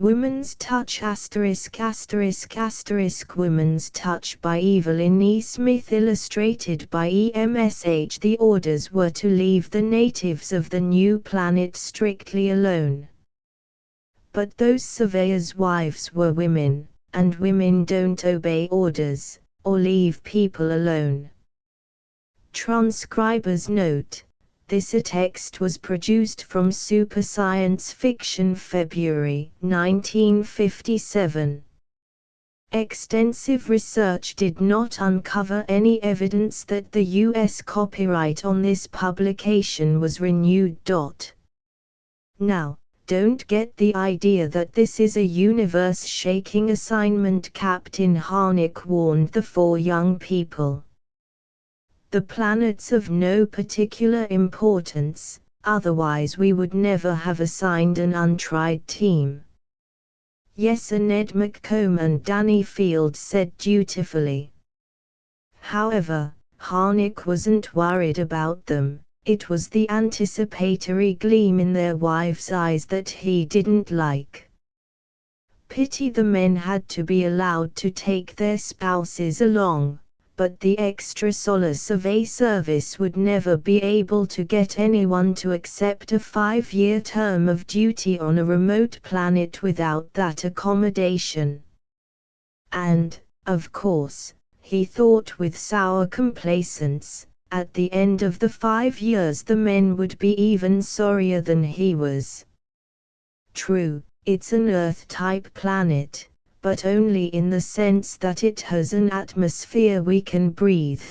Woman's Touch ******* Woman's Touch by Evelyn E. Smith, illustrated by EMSH. The orders were to leave the natives of the new planet strictly alone. But those surveyors' wives were women, and women don't obey orders, or leave people alone. Transcriber's note: this text was produced from Super Science Fiction, February 1957. Extensive research did not uncover any evidence that the U.S. copyright on this publication was renewed. Now, don't get the idea that this is a universe-shaking assignment. Captain Harnick warned the four young people. The planet's of no particular importance, otherwise we would never have assigned an untried team. Yes, Ned McComb and Danny Field said dutifully. However, Harnick wasn't worried about them. It was the anticipatory gleam in their wives' eyes that he didn't like. Pity the men had to be allowed to take their spouses along, but the extra solace of a service would never be able to get anyone to accept a 5-year term of duty on a remote planet without that accommodation. And, of course, he thought with sour complacence, at the end of the 5 years the men would be even sorrier than he was. True, it's an Earth-type planet, but only in the sense that it has an atmosphere we can breathe.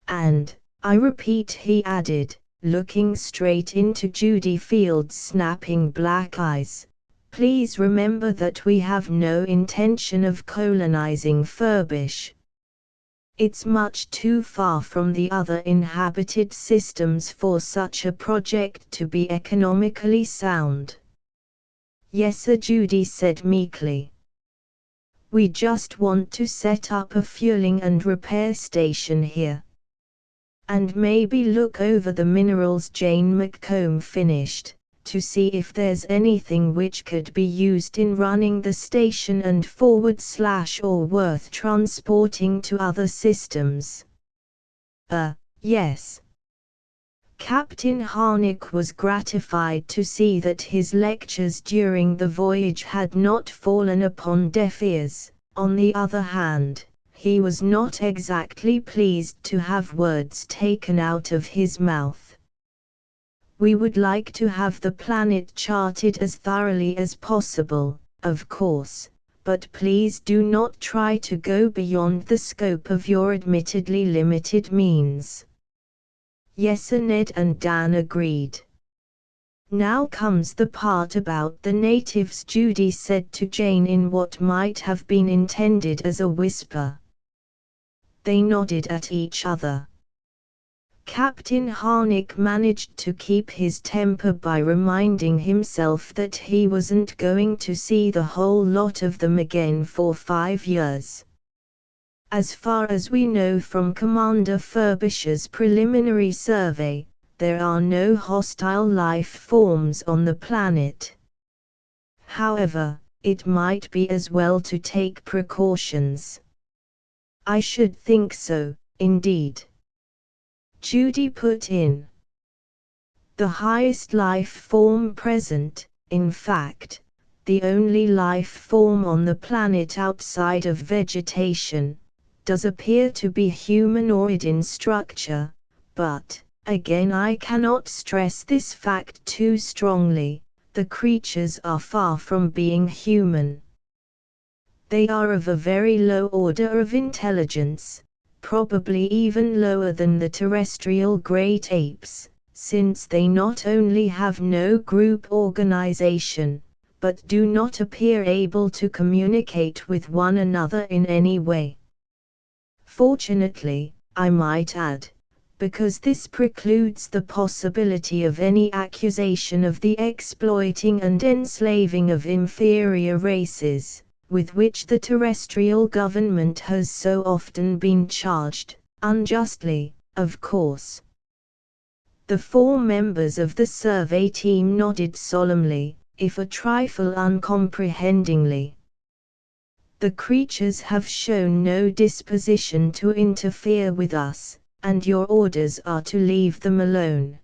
And, I repeat, he added, looking straight into Judy Field's snapping black eyes, please remember that we have no intention of colonizing Furbish. It's much too far from the other inhabited systems for such a project to be economically sound. Yes, Sir, Judy said meekly. We just want to set up a fueling and repair station here. And maybe look over the minerals, Jane McComb finished, to see if there's anything which could be used in running the station and / or worth transporting to other systems. Yes. Captain Harnick was gratified to see that his lectures during the voyage had not fallen upon deaf ears. On the other hand, he was not exactly pleased to have words taken out of his mouth. We would like to have the planet charted as thoroughly as possible, of course, but please do not try to go beyond the scope of your admittedly limited means. Yes, Ned and Dan agreed. Now comes the part about the natives, Judy said to Jane in what might have been intended as a whisper. They nodded at each other. Captain Harnick managed to keep his temper by reminding himself that he wasn't going to see the whole lot of them again for 5 years. As far as we know from Commander Furbish's preliminary survey, there are no hostile life forms on the planet. However, it might be as well to take precautions. I should think so, indeed. Judy put in. The highest life form present, in fact, the only life form on the planet outside of vegetation, does appear to be humanoid in structure, but, again, I cannot stress this fact too strongly, the creatures are far from being human. They are of a very low order of intelligence, probably even lower than the terrestrial great apes, since they not only have no group organization, but do not appear able to communicate with one another in any way. Fortunately, I might add, because this precludes the possibility of any accusation of the exploiting and enslaving of inferior races, with which the terrestrial government has so often been charged, unjustly, of course. The 4 members of the survey team nodded solemnly, if a trifle uncomprehendingly. The creatures have shown no disposition to interfere with us, and your orders are to leave them alone.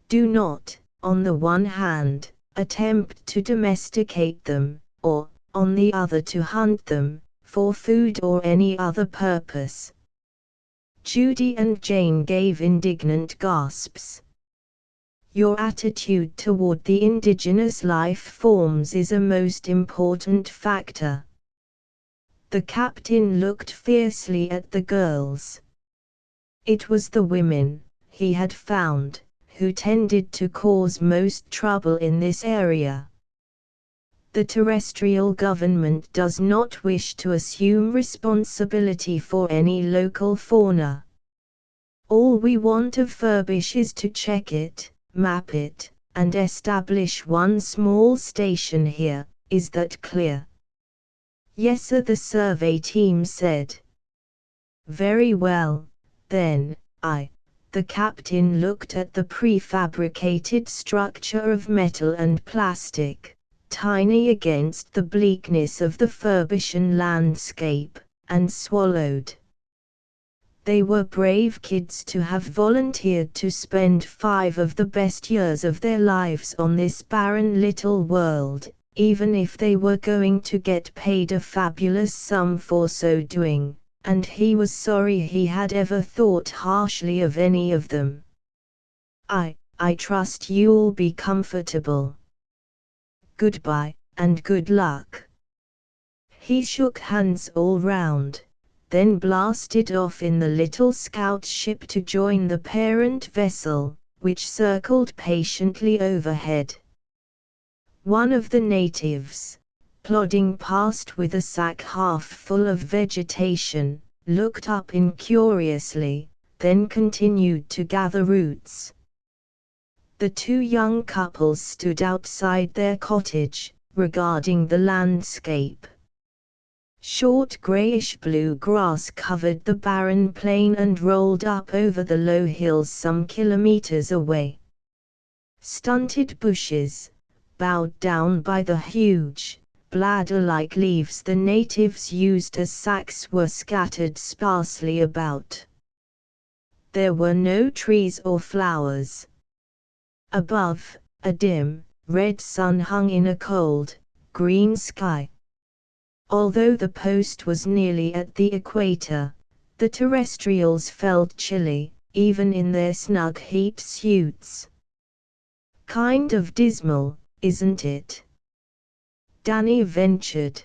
Do not, on the one hand, attempt to domesticate them, or, on the other, to hunt them, for food or any other purpose. Judy and Jane gave indignant gasps. Your attitude toward the indigenous life forms is a most important factor. The captain looked fiercely at the girls. It was the women, he had found, who tended to cause most trouble in this area. The terrestrial government does not wish to assume responsibility for any local fauna. All we want of Furbish is to check it, map it, and establish one small station here. Is that clear? Yes, sir, the survey team said. Very well, then. The captain looked at the prefabricated structure of metal and plastic, tiny against the bleakness of the Furbishan landscape, and swallowed. They were brave kids to have volunteered to spend 5 of the best years of their lives on this barren little world, even if they were going to get paid a fabulous sum for so doing, and he was sorry he had ever thought harshly of any of them. I trust you'll be comfortable. Goodbye, and good luck. He shook hands all round, then blasted off in the little scout ship to join the parent vessel, which circled patiently overhead. One of the natives, plodding past with a sack half full of vegetation, looked up incuriously, then continued to gather roots. The 2 young couples stood outside their cottage, regarding the landscape. Short grayish-blue grass covered the barren plain and rolled up over the low hills some kilometers away. Stunted bushes, bowed down by the huge, bladder-like leaves the natives used as sacks, were scattered sparsely about. There were no trees or flowers. Above, a dim, red sun hung in a cold, green sky. Although the post was nearly at the equator, the terrestrials felt chilly, even in their snug heat suits. Kind of dismal, isn't it? Danny ventured.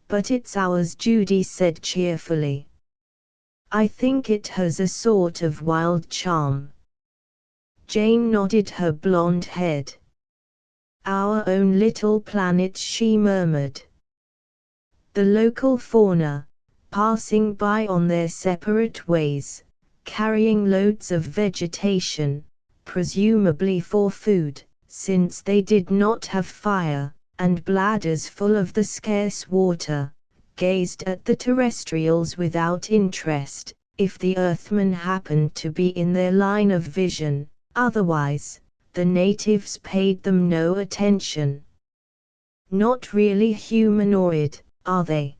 But it's ours, Judy said cheerfully. I think it has a sort of wild charm. Jane nodded her blonde head. Our own little planet, she murmured. The local fauna, passing by on their separate ways, carrying loads of vegetation, presumably for food, since they did not have fire, and bladders full of the scarce water, gazed at the terrestrials without interest, if the Earthmen happened to be in their line of vision. Otherwise, the natives paid them no attention. Not really humanoid, are they?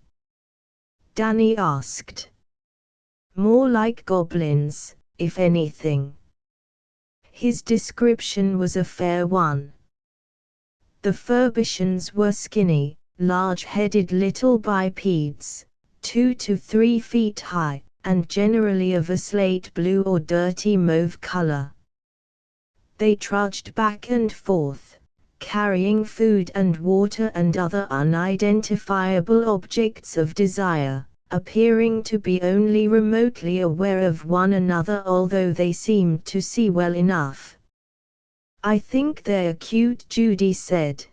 Danny asked. More like goblins, if anything. His description was a fair one. The Furbishans were skinny, large-headed little bipeds, 2 to 3 feet high, and generally of a slate blue or dirty mauve color. They trudged back and forth, carrying food and water and other unidentifiable objects of desire, appearing to be only remotely aware of one another, although they seemed to see well enough. I think they're cute, Judy said.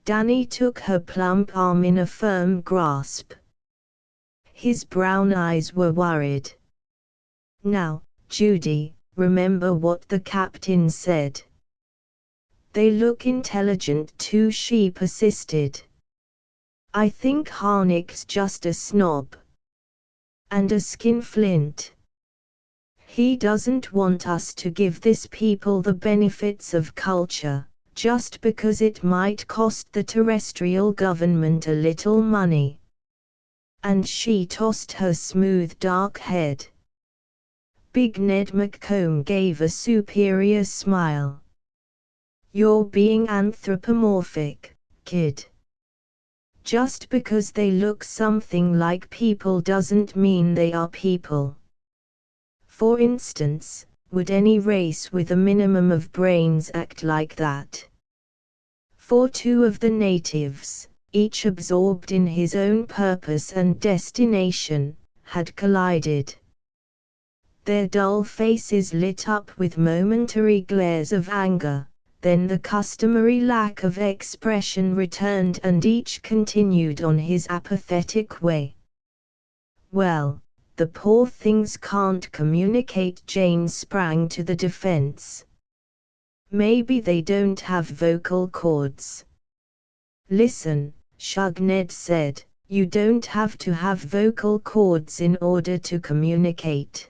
Danny took her plump arm in a firm grasp. His brown eyes were worried. Now, Judy, remember what the captain said. They look intelligent too, she persisted. I think Harnick's just a snob. And a skinflint. He doesn't want us to give this people the benefits of culture, just because it might cost the terrestrial government a little money. And she tossed her smooth dark head. Big Ned McComb gave a superior smile. You're being anthropomorphic, kid. Just because they look something like people doesn't mean they are people. For instance, would any race with a minimum of brains act like that? For two of the natives, each absorbed in his own purpose and destination, had collided. Their dull faces lit up with momentary glares of anger, then the customary lack of expression returned and each continued on his apathetic way. Well, the poor things can't communicate. Jane sprang to the defense. Maybe they don't have vocal cords. Listen, Shug Ned said, you don't have to have vocal cords in order to communicate.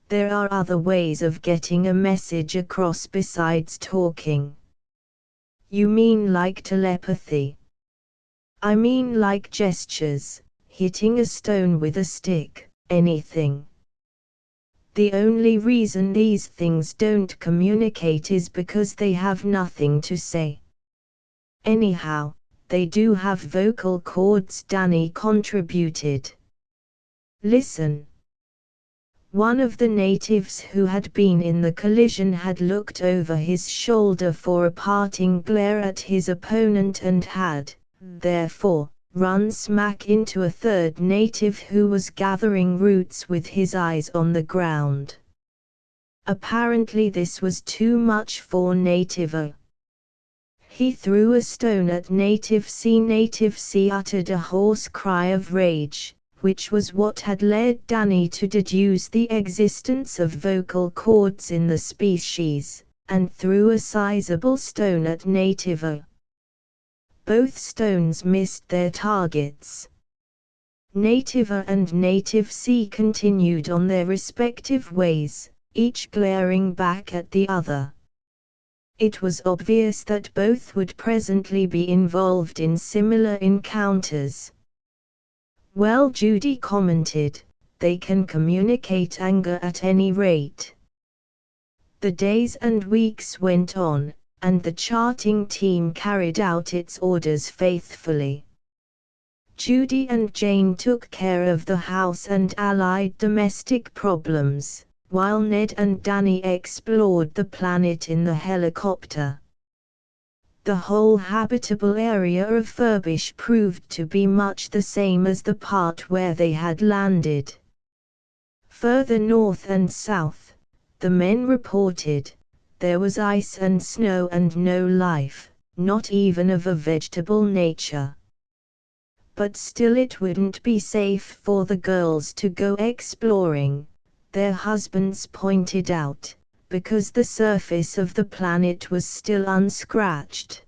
There are other ways of getting a message across besides talking. You mean like telepathy? I mean like gestures, hitting a stone with a stick, anything. The only reason these things don't communicate is because they have nothing to say. Anyhow, they do have vocal cords, Danny contributed. Listen. One of the natives who had been in the collision had looked over his shoulder for a parting glare at his opponent and had, therefore, run smack into a third native who was gathering roots with his eyes on the ground. Apparently this was too much for Native A. He threw a stone at Native C. Native C uttered a hoarse cry of rage, which was what had led Danny to deduce the existence of vocal cords in the species, and threw a sizable stone at Native A. Both stones missed their targets. Native A and Native C continued on their respective ways, each glaring back at the other. It was obvious that both would presently be involved in similar encounters. Well, Judy commented, they can communicate anger at any rate. The days and weeks went on, and the charting team carried out its orders faithfully. Judy and Jane took care of the house and allied domestic problems, while Ned and Danny explored the planet in the helicopter. The whole habitable area of Furbish proved to be much the same as the part where they had landed. Further north and south, the men reported, there was ice and snow and no life, not even of a vegetable nature. But still it wouldn't be safe for the girls to go exploring, their husbands pointed out, because the surface of the planet was still unscratched.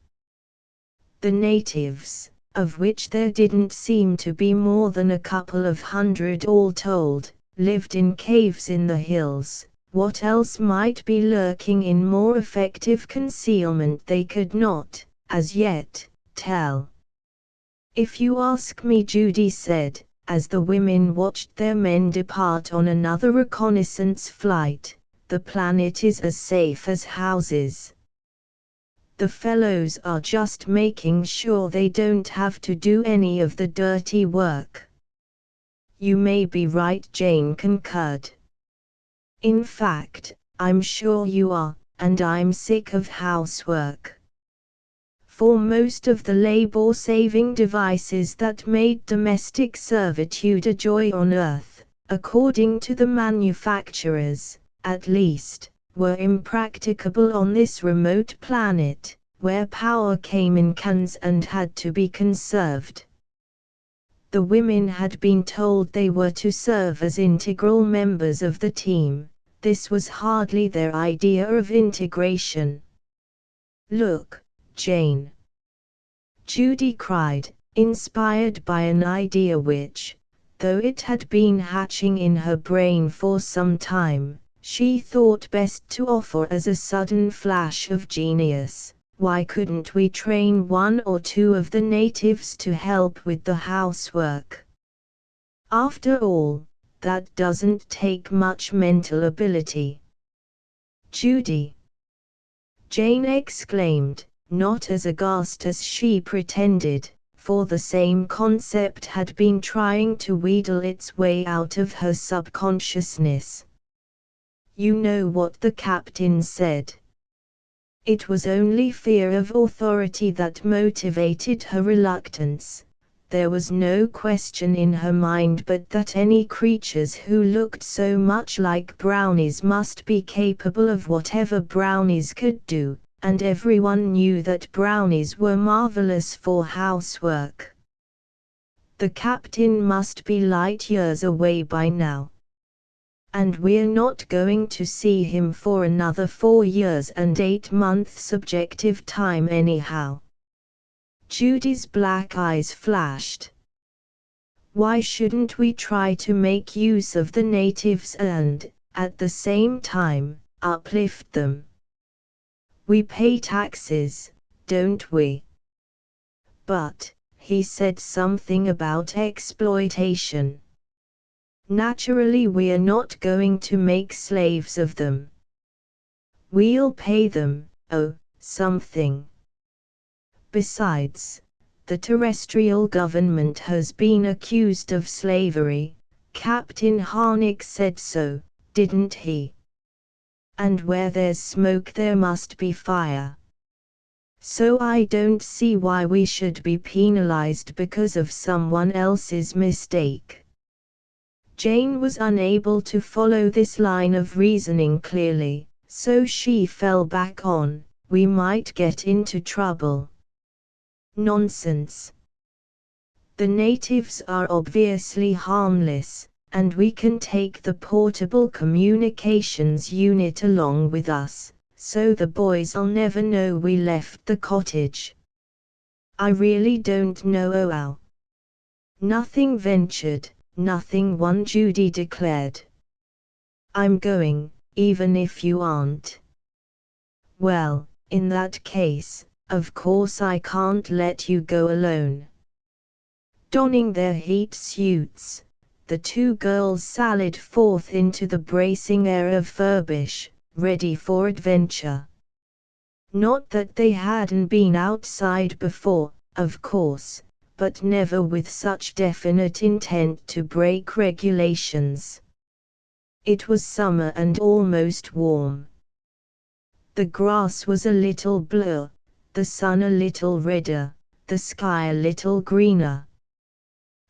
The natives, of which there didn't seem to be more than a couple of hundred all told, lived in caves in the hills. What else might be lurking in more effective concealment they could not, as yet, tell. If you ask me, Judy said, as the women watched their men depart on another reconnaissance flight, the planet is as safe as houses. The fellows are just making sure they don't have to do any of the dirty work. You may be right, Jane concurred. In fact, I'm sure you are, and I'm sick of housework. For most of the labor-saving devices that made domestic servitude a joy on Earth, according to the manufacturers, at least, were impracticable on this remote planet, where power came in cans and had to be conserved. The women had been told they were to serve as integral members of the team. This was hardly their idea of integration. Look, Jane! Judy cried, inspired by an idea which, though it had been hatching in her brain for some time, She thought best to offer as a sudden flash of genius. Why couldn't we train one or two of the natives to help with the housework? After all, that doesn't take much mental ability. Judy! Jane exclaimed, not as aghast as she pretended, for the same concept had been trying to wheedle its way out of her subconsciousness. You know what the captain said. It was only fear of authority that motivated her reluctance. There was no question in her mind but that any creatures who looked so much like brownies must be capable of whatever brownies could do, and everyone knew that brownies were marvelous for housework. The captain must be light years away by now. And we're not going to see him for another 4 years and 8 months objective time anyhow. Judy's black eyes flashed. Why shouldn't we try to make use of the natives and, at the same time, uplift them? We pay taxes, don't we? But, he said something about exploitation. Naturally we're not going to make slaves of them. We'll pay them, something. Besides, the terrestrial government has been accused of slavery. Captain Harnick said so, didn't he? And where there's smoke there must be fire. So I don't see why we should be penalized because of someone else's mistake. Jane was unable to follow this line of reasoning clearly, so she fell back on, we might get into trouble. Nonsense. The natives are obviously harmless, and we can take the portable communications unit along with us, so the boys'll never know we left the cottage. I really don't know. Nothing ventured. Nothing won, Judy declared. I'm going, even if you aren't. Well, in that case, of course I can't let you go alone. Donning their heat suits, the two girls sallied forth into the bracing air of Furbish, ready for adventure. Not that they hadn't been outside before, of course, but never with such definite intent to break regulations. It was summer and almost warm. The grass was a little bluer, the sun a little redder, the sky a little greener.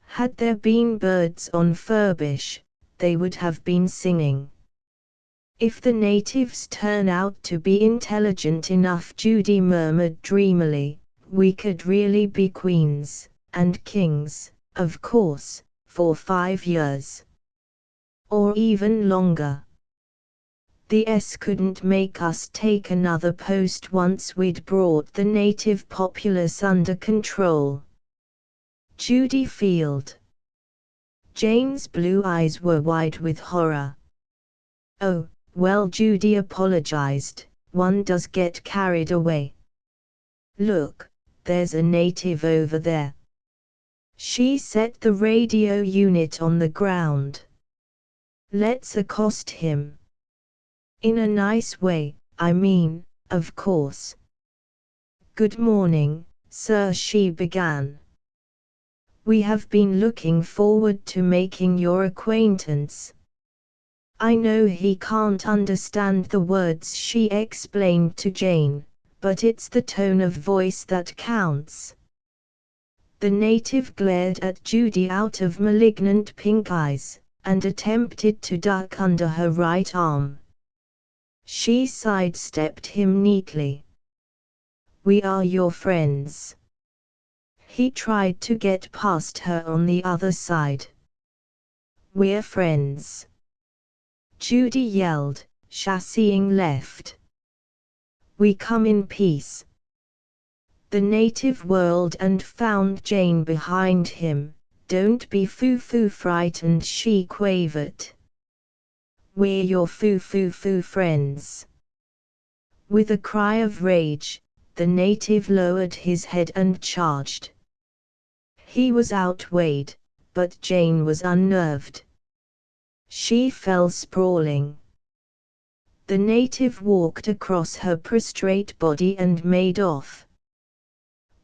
Had there been birds on Furbish, they would have been singing. If the natives turn out to be intelligent enough, Judy murmured dreamily, we could really be queens. And kings, of course, for 5 years. Or even longer. The S couldn't make us take another post once we'd brought the native populace under control. Judy Field. Jane's blue eyes were wide with horror. Oh, well, Judy apologized, one does get carried away. Look, there's a native over there. She set the radio unit on the ground. Let's accost him. In a nice way, I mean, of course. Good morning, sir, she began. We have been looking forward to making your acquaintance. I know he can't understand the words, she explained to Jane, but it's the tone of voice that counts. The native glared at Judy out of malignant pink eyes, and attempted to duck under her right arm. She sidestepped him neatly. We are your friends. He tried to get past her on the other side. We're friends. Judy yelled, chassing left. We come in peace. The native whirled and found Jane behind him. Don't be foo-foo frightened, she quavered. We're your foo friends. With a cry of rage, the native lowered his head and charged. He was outweighed, but Jane was unnerved. She fell sprawling. The native walked across her prostrate body and made off.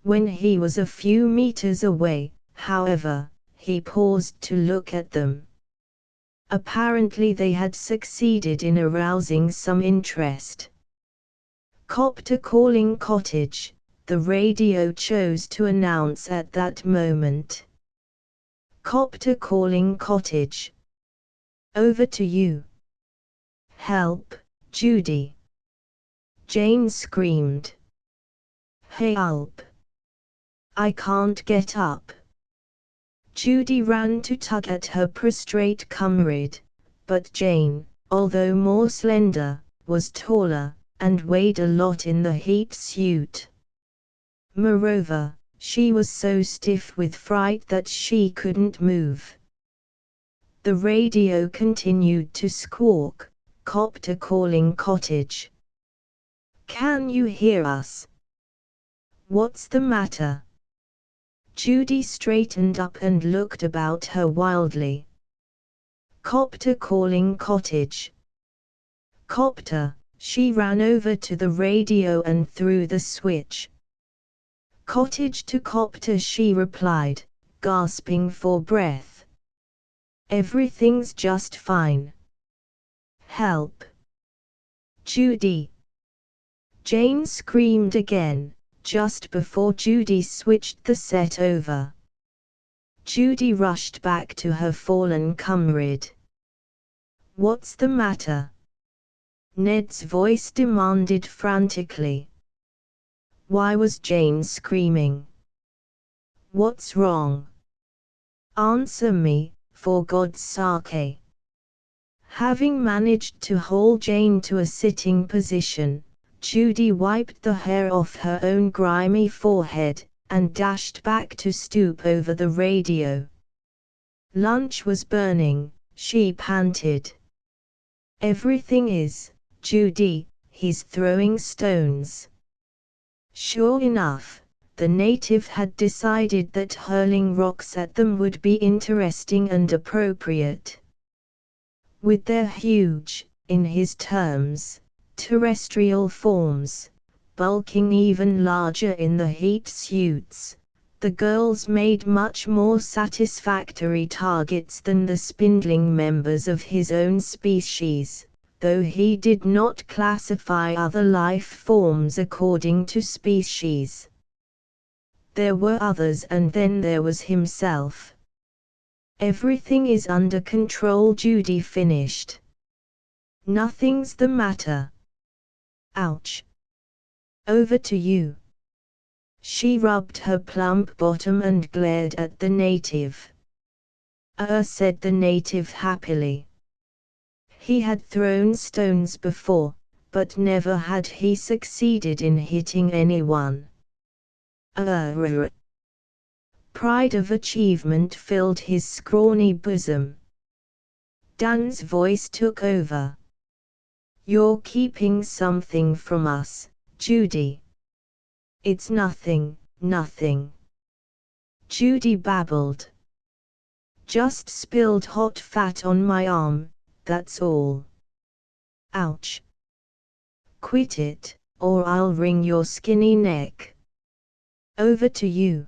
When he was a few meters away, however, he paused to look at them. Apparently they had succeeded in arousing some interest. "Copter calling cottage," the radio chose to announce at that moment. "Copter calling cottage. Over to you." "Help, Judy!" Jane screamed. "Help! I can't get up." Judy ran to tug at her prostrate comrade, but Jane, although more slender, was taller, and weighed a lot in the heat suit. Moreover, she was so stiff with fright that she couldn't move. The radio continued to squawk, "Copter calling cottage. Can you hear us? What's the matter?" Judy straightened up and looked about her wildly. "Copter calling cottage. Copter." She ran over to the radio and threw the switch. "Cottage to copter," she replied, gasping for breath. "Everything's just fine. Help, Judy!" Jane screamed again, just before Judy switched the set over. Judy rushed back to her fallen comrade. "What's the matter?" Ned's voice demanded frantically. Why was Jane screaming? "What's wrong? Answer me, for God's sake." Having managed to haul Jane to a sitting position, Judy wiped the hair off her own grimy forehead, and dashed back to stoop over the radio. Lunch was burning, she panted. "Everything is, Judy, he's throwing stones." Sure enough, the native had decided that hurling rocks at them would be interesting and appropriate. With their huge, in his terms, terrestrial forms, bulking even larger in the heat suits, the girls made much more satisfactory targets than the spindling members of his own species, though he did not classify other life forms according to species. There were others, and then there was himself. "Everything is under control," Judy finished. "Nothing's the matter." "Ouch. Over to you." She rubbed her plump bottom and glared at the native. Said the native happily. He had thrown stones before, but never had he succeeded in hitting anyone. Pride of achievement filled his scrawny bosom. Dan's voice took over. "You're keeping something from us, Judy." "It's nothing, nothing." Judy babbled. "Just spilled hot fat on my arm, that's all." "Ouch. Quit it, or I'll wring your skinny neck." "Over to you."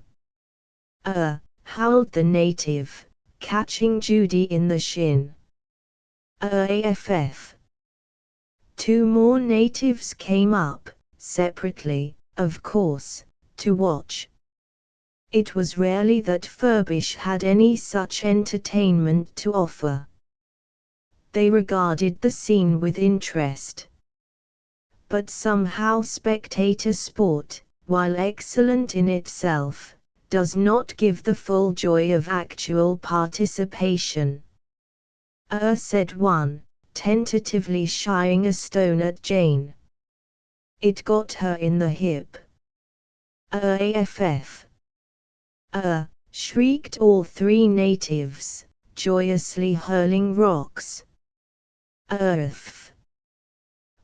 Howled the native, catching Judy in the shin. AFF. Two more natives came up, separately, of course, to watch. It was rarely that Furbish had any such entertainment to offer. They regarded the scene with interest. But somehow spectator sport, while excellent in itself, does not give the full joy of actual participation. Said one, tentatively shying a stone at Jane. "It got her in the hip." AFF. Shrieked all three natives, joyously hurling rocks. Earth.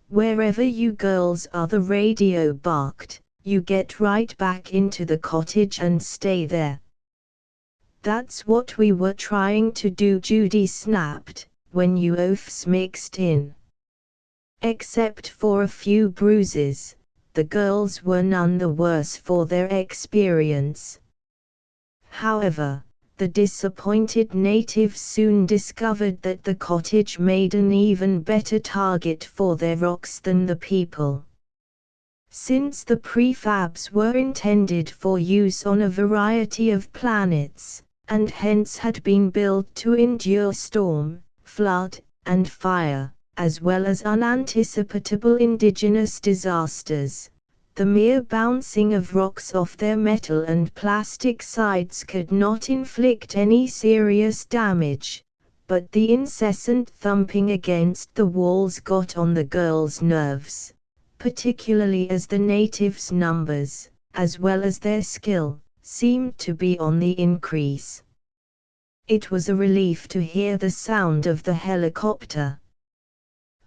Wherever you girls are, the radio barked. You get right back into the cottage and stay there. That's what we were trying to do, Judy snapped, when you oafs mixed in. Except for a few bruises, the girls were none the worse for their experience. However, the disappointed natives soon discovered that the cottage made an even better target for their rocks than the people. Since the prefabs were intended for use on a variety of planets, and hence had been built to endure storm, flood, and fire, as well as unanticipatable indigenous disasters, the mere bouncing of rocks off their metal and plastic sides could not inflict any serious damage, but the incessant thumping against the walls got on the girls' nerves, particularly as the natives' numbers, as well as their skill, seemed to be on the increase. It was a relief to hear the sound of the helicopter.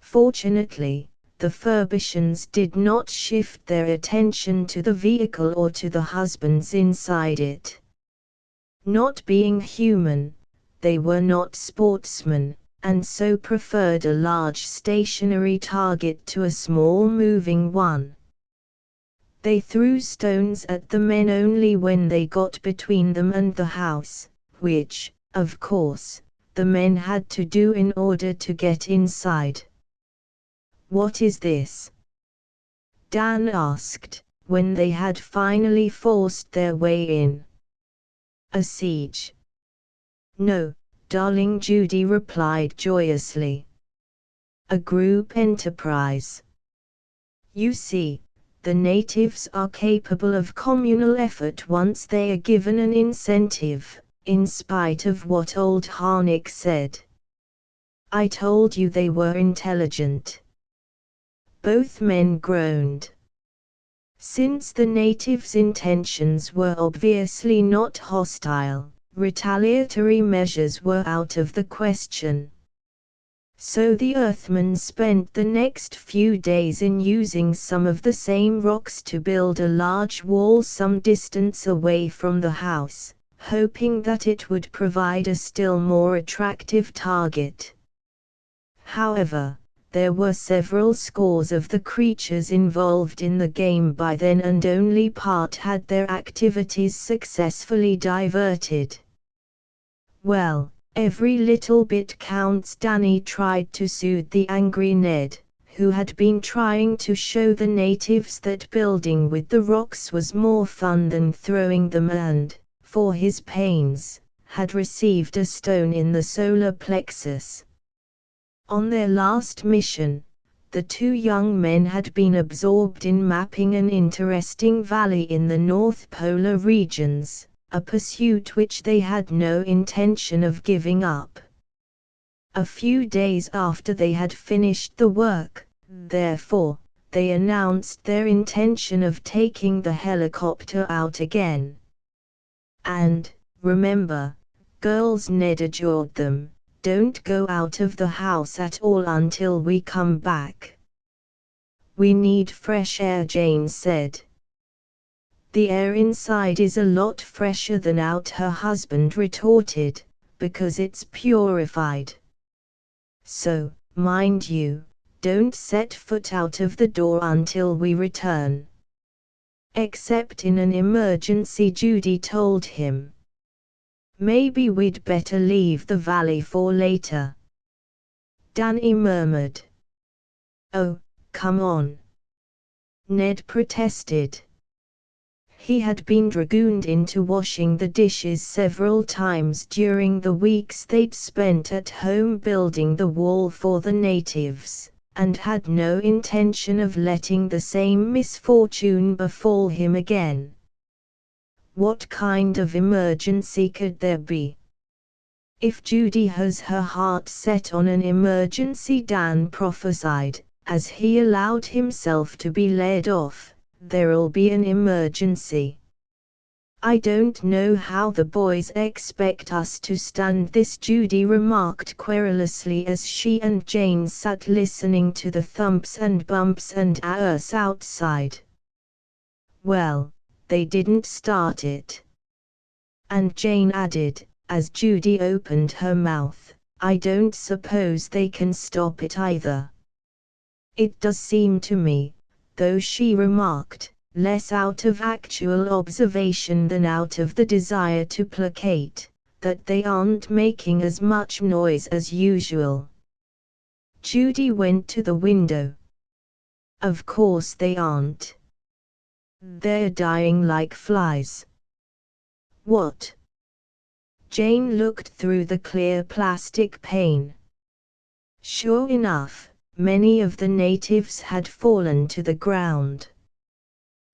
Fortunately, the Furbishans did not shift their attention to the vehicle or to the husbands inside it. Not being human, they were not sportsmen, and so preferred a large stationary target to a small moving one. They threw stones at the men only when they got between them and the house, which, of course, the men had to do in order to get inside. "What is this?" Dan asked, when they had finally forced their way in. "A siege." "No, darling," Judy replied joyously. "A group enterprise. You see, the natives are capable of communal effort once they are given an incentive, in spite of what old Harnick said. I told you they were intelligent." Both men groaned. Since the natives' intentions were obviously not hostile, retaliatory measures were out of the question. So the Earthmen spent the next few days in using some of the same rocks to build a large wall some distance away from the house, hoping that it would provide a still more attractive target. However, there were several scores of the creatures involved in the game by then, and only part had their activities successfully diverted. "Well, every little bit counts," Danny tried to soothe the angry Ned, who had been trying to show the natives that building with the rocks was more fun than throwing them and, for his pains, had received a stone in the solar plexus. On their last mission, the two young men had been absorbed in mapping an interesting valley in the North Polar regions, a pursuit which they had no intention of giving up. A few days after they had finished the work, therefore, they announced their intention of taking the helicopter out again. "And, remember, girls," Ned adjured them, "don't go out of the house at all until we come back." "We need fresh air," Jane said. "The air inside is a lot fresher than out," her husband retorted, "because it's purified. So, mind you, don't set foot out of the door until we return." "Except in an emergency," Judy told him. "Maybe we'd better leave the valley for later," Danny murmured. "Oh, come on," Ned protested. He had been dragooned into washing the dishes several times during the weeks they'd spent at home building the wall for the natives, and had no intention of letting the same misfortune befall him again. What kind of emergency could there be? "If Judy has her heart set on an emergency," Dan prophesied, as he allowed himself to be led off, "there'll be an emergency." I don't know how the boys expect us to stand this, Judy remarked querulously as she and Jane sat listening to the thumps and bumps and ahs outside. Well, they didn't start it. And Jane added, as Judy opened her mouth, I don't suppose they can stop it either. It does seem to me, though, she remarked, less out of actual observation than out of the desire to placate, that they aren't making as much noise as usual. Judy went to the window. Of course they aren't. They're dying like flies. What? Jane looked through the clear plastic pane. Sure enough, many of the natives had fallen to the ground.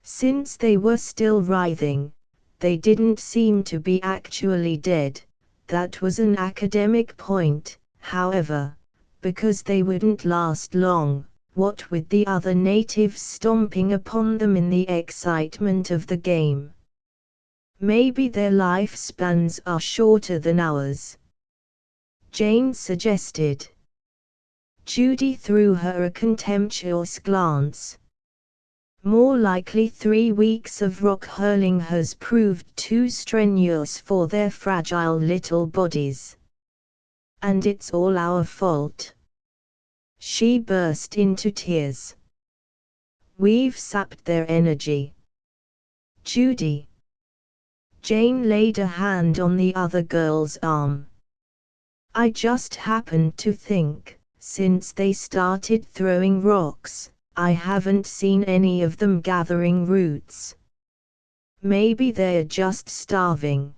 Since they were still writhing, they didn't seem to be actually dead. That was an academic point, however, because they wouldn't last long, what with the other natives stomping upon them in the excitement of the game. Maybe their lifespans are shorter than ours, Jane suggested. Judy threw her a contemptuous glance. More likely 3 weeks of rock hurling has proved too strenuous for their fragile little bodies. And it's all our fault. She burst into tears. We've sapped their energy. Judy. Jane laid a hand on the other girl's arm. I just happened to think, since they started throwing rocks, I haven't seen any of them gathering roots. Maybe they're just starving.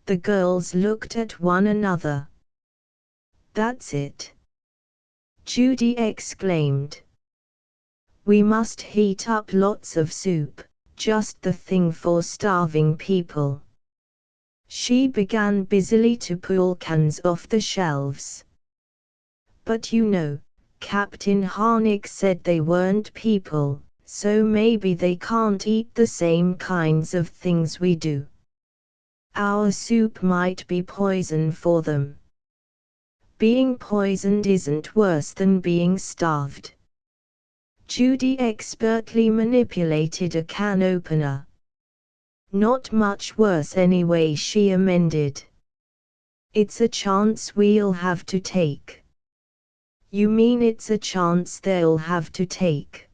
The girls looked at one another. That's it, Judy exclaimed. We must heat up lots of soup, just the thing for starving people. She began busily to pull cans off the shelves. But you know, Captain Harnick said they weren't people, so maybe they can't eat the same kinds of things we do. Our soup might be poison for them. Being poisoned isn't worse than being starved. Judy expertly manipulated a can opener. Not much worse anyway, she amended. It's a chance we'll have to take. You mean it's a chance they'll have to take?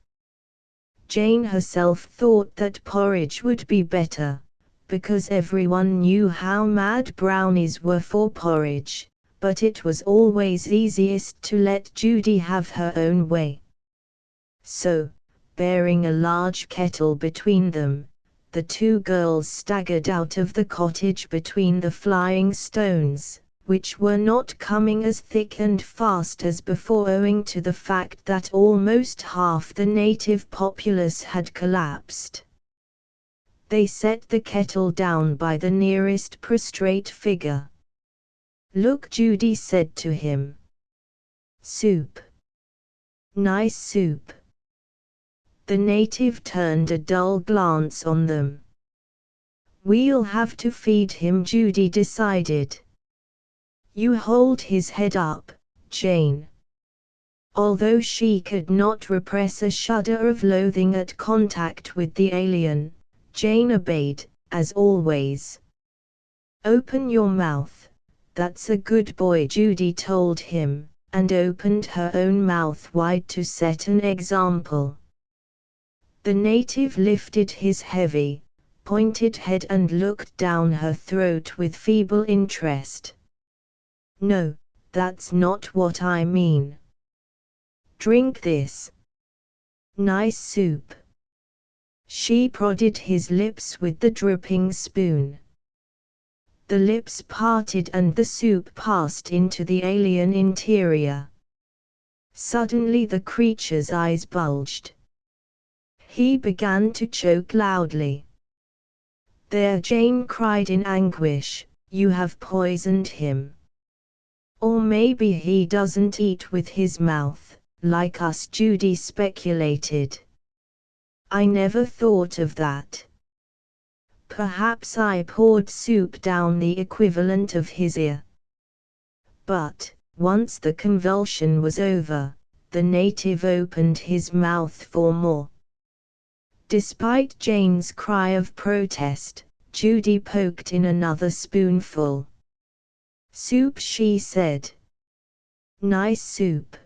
Jane herself thought that porridge would be better, because everyone knew how mad brownies were for porridge, but it was always easiest to let Judy have her own way. So, bearing a large kettle between them, the two girls staggered out of the cottage between the flying stones, which were not coming as thick and fast as before owing to the fact that almost half the native populace had collapsed. They set the kettle down by the nearest prostrate figure. Look, Judy said to him. Soup. Nice soup. The native turned a dull glance on them. We'll have to feed him, Judy decided. You hold his head up, Jane. Although she could not repress a shudder of loathing at contact with the alien, Jane obeyed, as always. Open your mouth, that's a good boy, Judy told him, and opened her own mouth wide to set an example. The native lifted his heavy, pointed head and looked down her throat with feeble interest. No, that's not what I mean. Drink this. Nice soup. She prodded his lips with the dripping spoon. The lips parted and the soup passed into the alien interior. Suddenly the creature's eyes bulged. He began to choke loudly. There, Jane cried in anguish, you have poisoned him. Or maybe he doesn't eat with his mouth, like us, Judy speculated. I never thought of that. Perhaps I poured soup down the equivalent of his ear. But, once the convulsion was over, the native opened his mouth for more. Despite Jane's cry of protest, Judy poked in another spoonful. "Soup," she said. "Nice soup."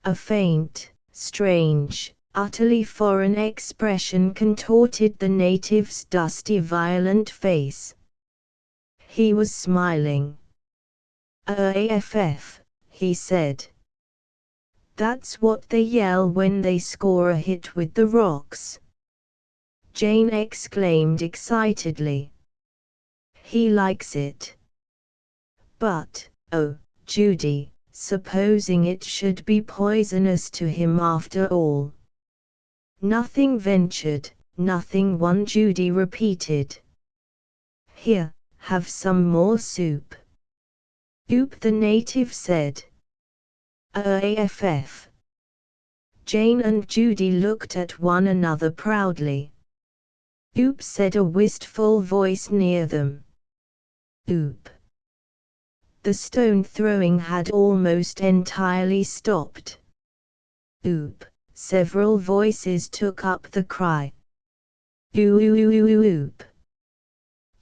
A faint, strange, utterly foreign expression contorted the native's dusty, violent face. He was smiling. "AFF," he said. "That's what they yell when they score a hit with the rocks," Jane exclaimed excitedly. "He likes it." "But, oh, Judy, supposing it should be poisonous to him after all?" "Nothing ventured, nothing won," Judy repeated. "Here, have some more soup." "Oop," the native said. "AFF." Jane and Judy looked at one another proudly. "Oop," said a wistful voice near them. "Oop." The stone throwing had almost entirely stopped. "Oop," several voices took up the cry. "Oop."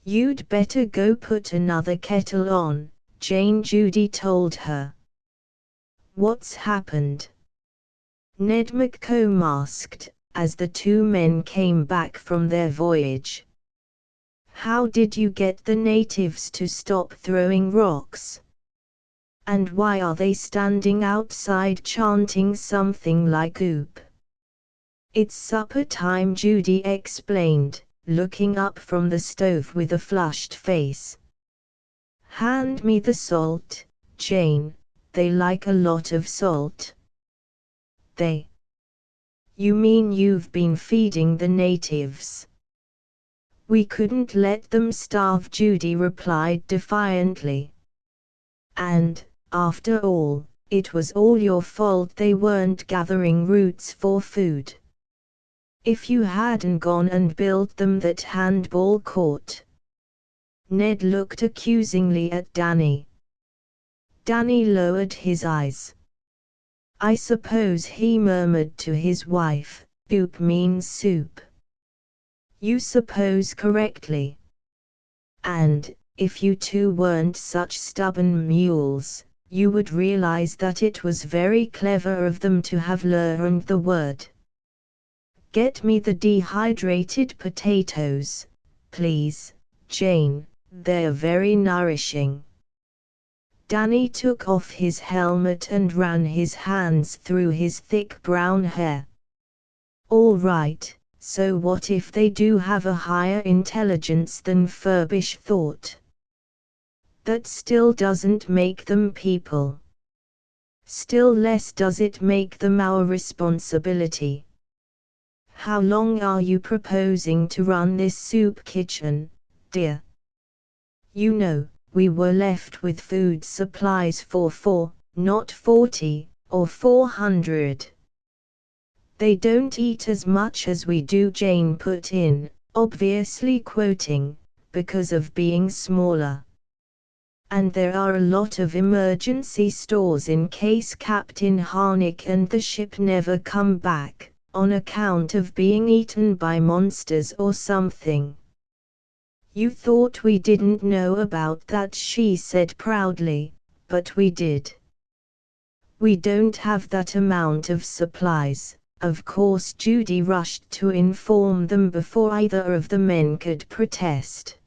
"You'd better go put another kettle on," Judy told her. "What's happened?" Ned McComb asked, as the two men came back from their voyage. "How did you get the natives to stop throwing rocks? And why are they standing outside chanting something like oop?" "It's supper time," Judy explained, looking up from the stove with a flushed face. "Hand me the salt, Jane, they like a lot of salt." "They? You mean you've been feeding the natives?" "We couldn't let them starve," Judy replied defiantly. "And, after all, it was all your fault they weren't gathering roots for food. If you hadn't gone and built them that handball court." Ned looked accusingly at Danny. Danny lowered his eyes. "I suppose," he murmured to his wife, "oop means soup." "You suppose correctly. And, if you two weren't such stubborn mules, you would realize that it was very clever of them to have learned the word. Get me the dehydrated potatoes, please, Jane, they're very nourishing." Danny took off his helmet and ran his hands through his thick brown hair. "All right, so what if they do have a higher intelligence than Furbish thought? That still doesn't make them people. Still less does it make them our responsibility. How long are you proposing to run this soup kitchen, dear? You know, we were left with food supplies for 4, not 40, or 400. They don't eat as much as we do," Jane put in, obviously quoting, "because of being smaller. And there are a lot of emergency stores in case Captain Harnick and the ship never come back, on account of being eaten by monsters or something." "You thought we didn't know about that," she said proudly, "but we did. We don't have that amount of supplies, of course." Judy rushed to inform them before either of the men could protest.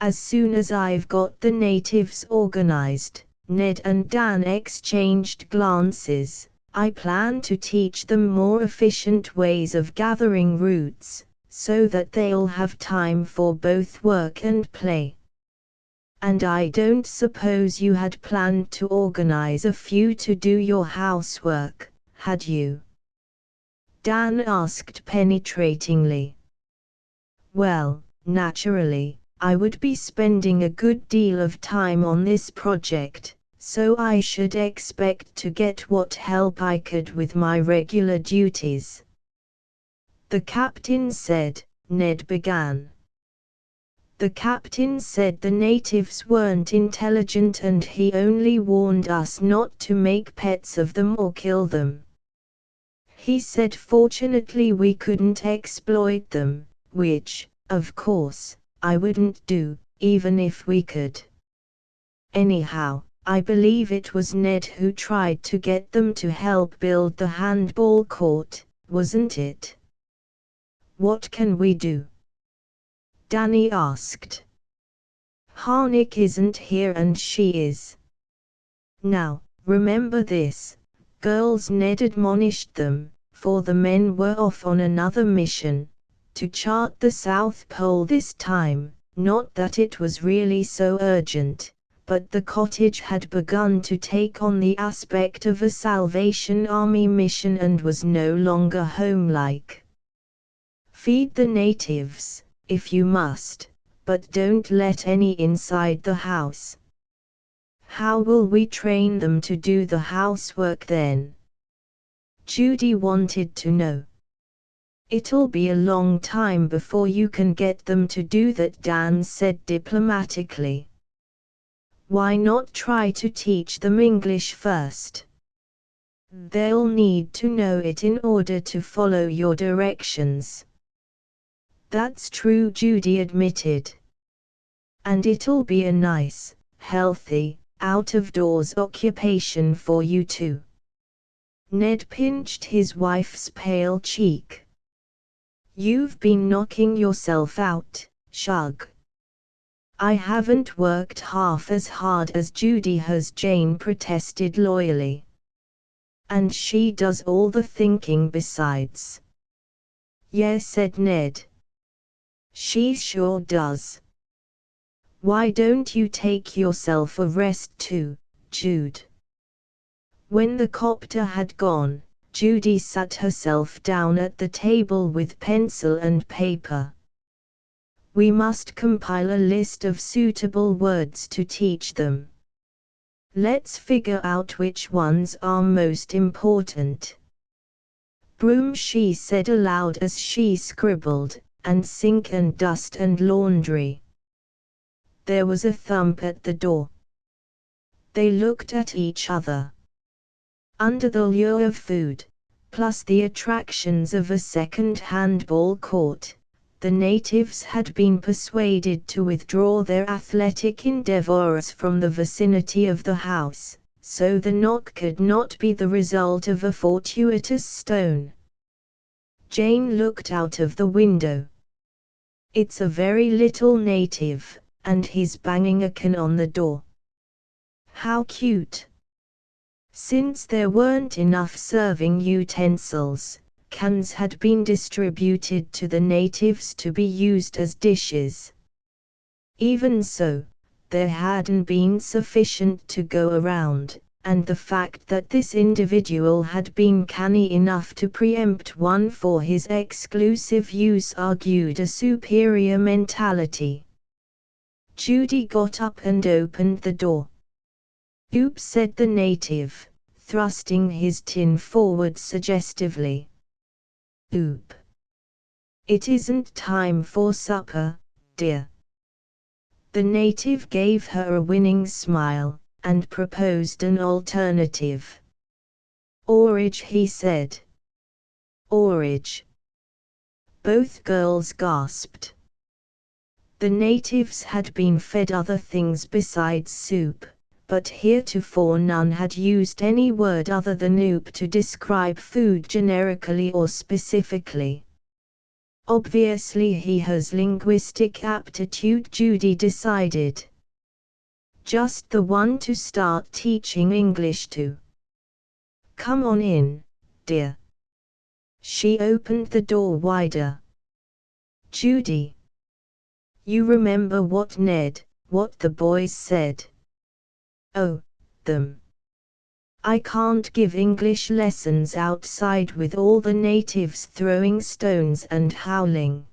"As soon as I've got the natives organized," Ned and Dan exchanged glances, "I plan to teach them more efficient ways of gathering roots, so that they'll have time for both work and play." "And I don't suppose you had planned to organize a few to do your housework, had you?" Dan asked penetratingly. "Well, naturally, I would be spending a good deal of time on this project, so I should expect to get what help I could with my regular duties." "The captain said," Ned began. The captain said the natives weren't intelligent and he only warned us not to make pets of them or kill them. He said fortunately we couldn't exploit them, which, of course, I wouldn't do, even if we could. Anyhow, I believe it was Ned who tried to get them to help build the handball court, wasn't it? What can we do? Danny asked. Harnick isn't here and she is. Now, remember this, girls, Ned admonished them, for the men were off on another mission, to chart the South Pole this time, not that it was really so urgent, but the cottage had begun to take on the aspect of a Salvation Army mission and was no longer homelike. Feed the natives, if you must, but don't let any inside the house. How will we train them to do the housework then? Judy wanted to know. It'll be a long time before you can get them to do that, Dan said diplomatically. Why not try to teach them English first? They'll need to know it in order to follow your directions. That's true, Judy admitted. And it'll be a nice, healthy, out-of-doors occupation for you too. Ned pinched his wife's pale cheek. You've been knocking yourself out, Shug. I haven't worked half as hard as Judy has, Jane protested loyally. And she does all the thinking besides. Yes, said Ned. She sure does. Why don't you take yourself a rest too, Jude? When the copter had gone, Judy sat herself down at the table with pencil and paper. We must compile a list of suitable words to teach them. Let's figure out which ones are most important. Broom, she said aloud as she scribbled, and sink and dust and laundry. There was a thump at the door. They looked at each other. Under the lure of food, plus the attractions of a second handball court, the natives had been persuaded to withdraw their athletic endeavors from the vicinity of the house, so the knock could not be the result of a fortuitous stone. Jane looked out of the window. It's a very little native, and he's banging a can on the door. How cute! Since there weren't enough serving utensils, cans had been distributed to the natives to be used as dishes. Even so, there hadn't been sufficient to go around, and the fact that this individual had been canny enough to preempt one for his exclusive use argued a superior mentality. Judy got up and opened the door. Oops, said the native, thrusting his tin forward suggestively. Oop. It isn't time for supper, dear. The native gave her a winning smile, and proposed an alternative. Orage, he said. Orage. Both girls gasped. The natives had been fed other things besides soup, but heretofore none had used any word other than oop to describe food generically or specifically. Obviously he has linguistic aptitude, Judy decided. Just the one to start teaching English to. Come on in, dear. She opened the door wider. Judy. You remember what the boys said? Oh, them. I can't give English lessons outside with all the natives throwing stones and howling.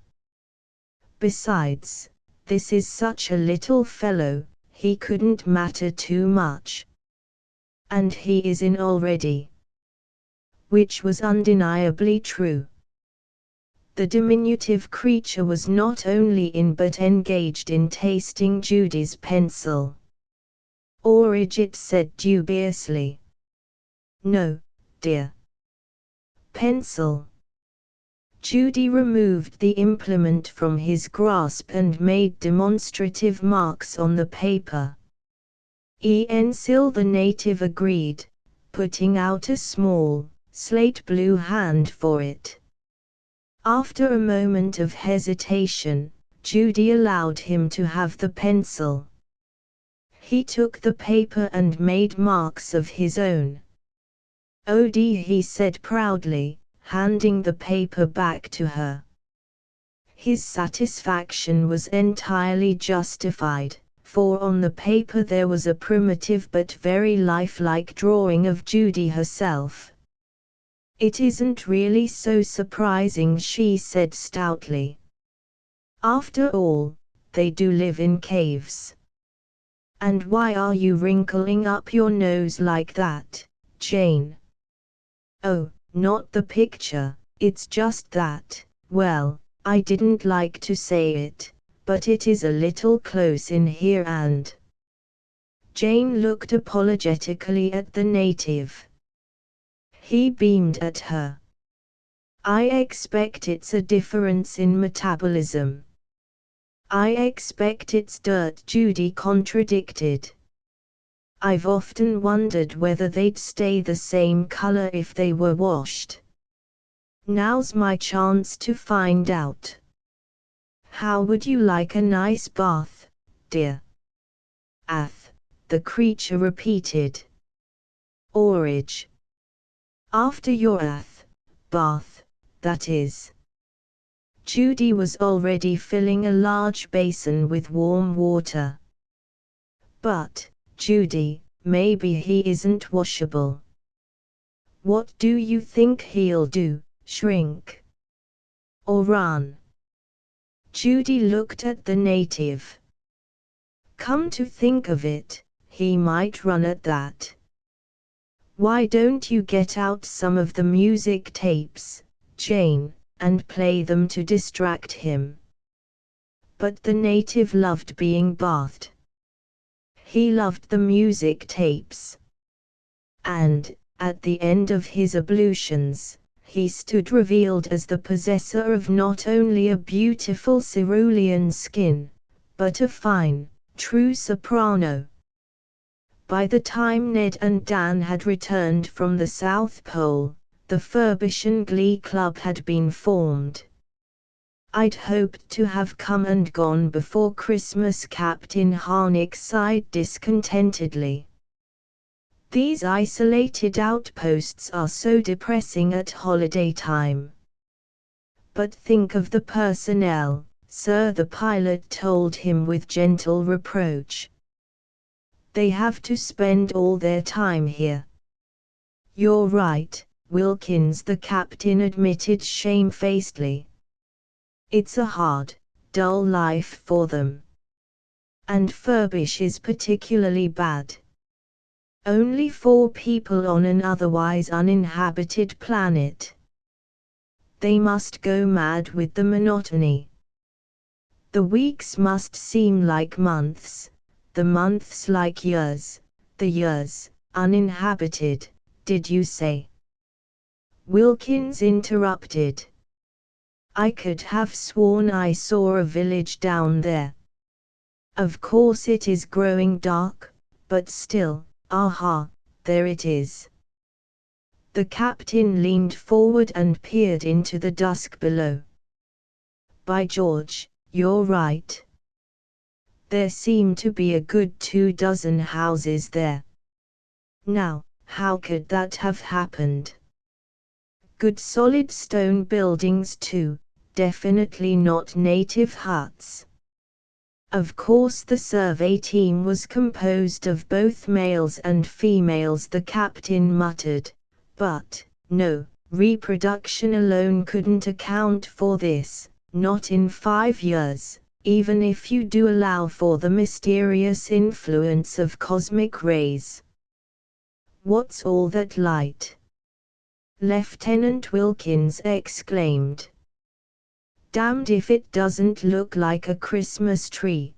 Besides, this is such a little fellow, he couldn't matter too much. And he is in already. Which was undeniably true. The diminutive creature was not only in but engaged in tasting Judy's pencil. "Orange," it said dubiously. "No, dear. Pencil." Judy removed the implement from his grasp and made demonstrative marks on the paper. "Ensil," the native agreed, putting out a small, slate-blue hand for it. After a moment of hesitation, Judy allowed him to have the pencil. He took the paper and made marks of his own. "Oh dear," he said proudly, handing the paper back to her. His satisfaction was entirely justified, for on the paper there was a primitive but very lifelike drawing of Judy herself. "It isn't really so surprising," she said stoutly. "After all, they do live in caves. And why are you wrinkling up your nose like that, Jane?" "Oh, not the picture, it's just that, well, I didn't like to say it, but it is a little close in here and—" Jane looked apologetically at the native. He beamed at her. "I expect it's a difference in metabolism." "I expect it's dirt," Judy contradicted. "I've often wondered whether they'd stay the same color if they were washed. Now's my chance to find out." "How would you like a nice bath, dear?" "Ath," the creature repeated. "Orage. After your bath, that is." Judy was already filling a large basin with warm water. "But, Judy, maybe he isn't washable." "What do you think he'll do, shrink? Or run?" Judy looked at the native. "Come to think of it, he might run at that. Why don't you get out some of the music tapes, Jane, and play them to distract him?" But the native loved being bathed. He loved the music tapes. And, at the end of his ablutions, he stood revealed as the possessor of not only a beautiful cerulean skin, but a fine, true soprano. By the time Ned and Dan had returned from the South Pole, the Furbishen Glee Club had been formed. "I'd hoped to have come and gone before Christmas," Captain Harnick sighed discontentedly. "These isolated outposts are so depressing at holiday time." "But think of the personnel, sir," the pilot told him with gentle reproach. "They have to spend all their time here." "You're right, Wilkins," the captain admitted shamefacedly. "It's a hard, dull life for them. And Furbish is particularly bad. Only 4 people on an otherwise uninhabited planet. They must go mad with the monotony. The weeks must seem like months, the months like years, the years, uninhabited, did you say?" Wilkins interrupted. "I could have sworn I saw a village down there. Of course it is growing dark, but still, aha, there it is." The captain leaned forward and peered into the dusk below. "By George, you're right. There seem to be a good 24 houses there. Now, how could that have happened? Good solid stone buildings too, definitely not native huts." "Of course the survey team was composed of both males and females," the captain muttered, "but, no, reproduction alone couldn't account for this, not in 5 years. Even if you do allow for the mysterious influence of cosmic rays." "What's all that light?" Lieutenant Wilkins exclaimed. Damned if it doesn't look like a Christmas tree.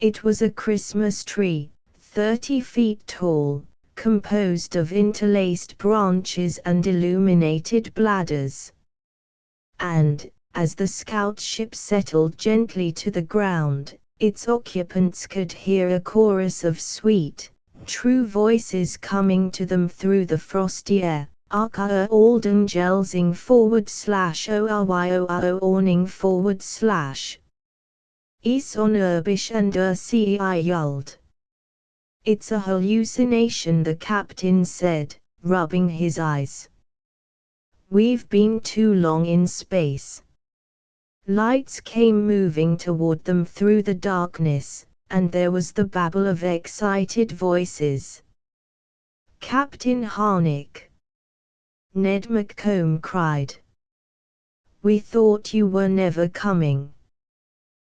It was a Christmas tree, 30 feet tall, composed of interlaced branches and illuminated bladders. And, as the scout ship settled gently to the ground, its occupants could hear a chorus of sweet, true voices coming to them through the frosty air. Aka Alden Gelsing /ORYO awning / Is onurbisch and Cei Yuld. It's a hallucination, the captain said, rubbing his eyes. We've been too long in space. Lights came moving toward them through the darkness, and there was the babble of excited voices. Captain Harnick! Ned McComb cried. We thought you were never coming.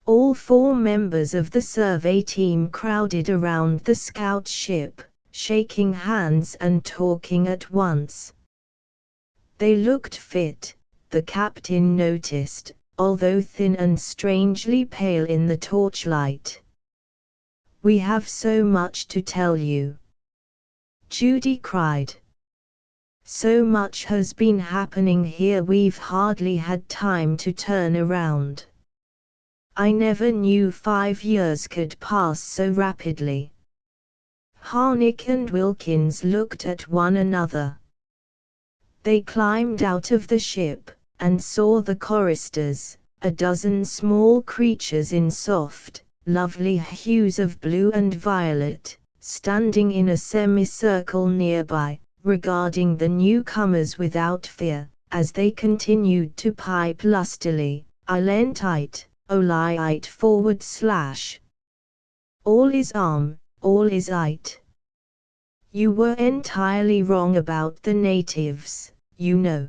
All 4 members of the survey team crowded around the scout ship, shaking hands and talking at once. They looked fit, the captain noticed, although thin and strangely pale in the torchlight. We have so much to tell you. Judy cried. So much has been happening here we've hardly had time to turn around. I never knew 5 years could pass so rapidly. Harnick and Wilkins looked at one another. They climbed out of the ship, and saw the choristers, a dozen small creatures in soft, lovely hues of blue and violet, standing in a semicircle nearby, regarding the newcomers without fear, as they continued to pipe lustily, Ilentite, Oliite / All is all is right. You were entirely wrong about the natives, you know.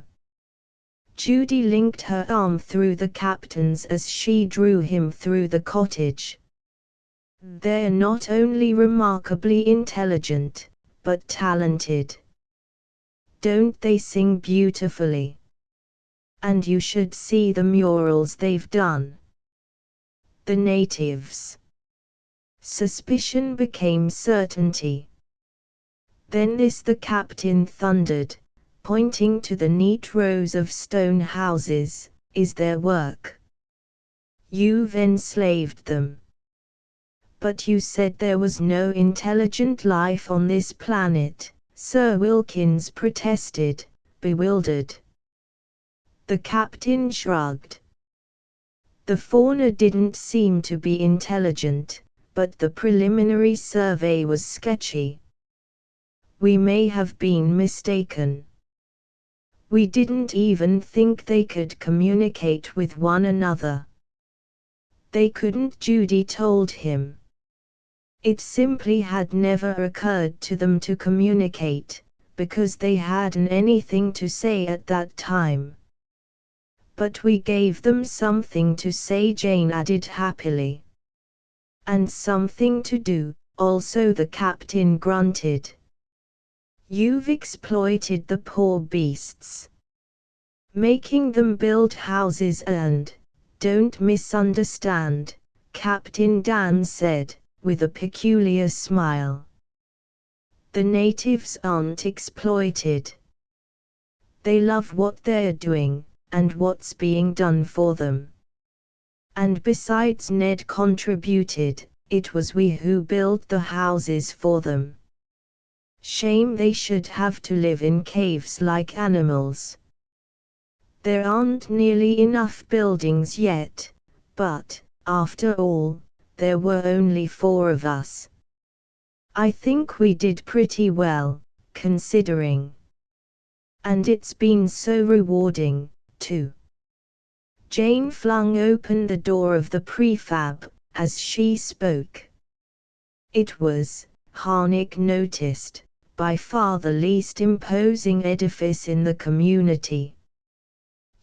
Judy linked her arm through the captain's as she drew him through the cottage. They're not only remarkably intelligent, but talented. Don't they sing beautifully? And you should see the murals they've done. The natives. Suspicion became certainty. Then this, the captain thundered, pointing to the neat rows of stone houses, is their work. You've enslaved them. But you said there was no intelligent life on this planet, Sir Wilkins protested, bewildered. The captain shrugged. The fauna didn't seem to be intelligent, but the preliminary survey was sketchy. We may have been mistaken. We didn't even think they could communicate with one another. They couldn't, Judy told him. It simply had never occurred to them to communicate, because they hadn't anything to say at that time. But we gave them something to say, Jane added happily. And something to do, also, the captain grunted. You've exploited the poor beasts. Making them build houses and, don't misunderstand, Captain Dan said, with a peculiar smile. The natives aren't exploited. They love what they're doing, and what's being done for them. And besides, Ned contributed, it was we who built the houses for them. Shame they should have to live in caves like animals. There aren't nearly enough buildings yet, but, after all, there were only 4 of us. I think we did pretty well, considering. And it's been so rewarding, too. Jane flung open the door of the prefab, as she spoke. It was, Harnick noticed, by far the least imposing edifice in the community.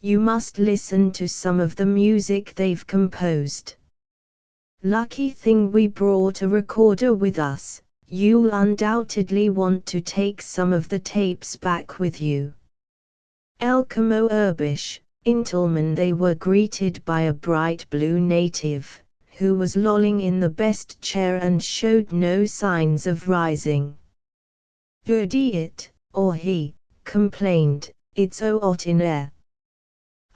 You must listen to some of the music they've composed. Lucky thing we brought a recorder with us. You'll undoubtedly want to take some of the tapes back with you. El Como Urbish, Intelman they were greeted by a bright blue native, who was lolling in the best chair and showed no signs of rising. "Judy it, or he," complained, "it's so hot in here.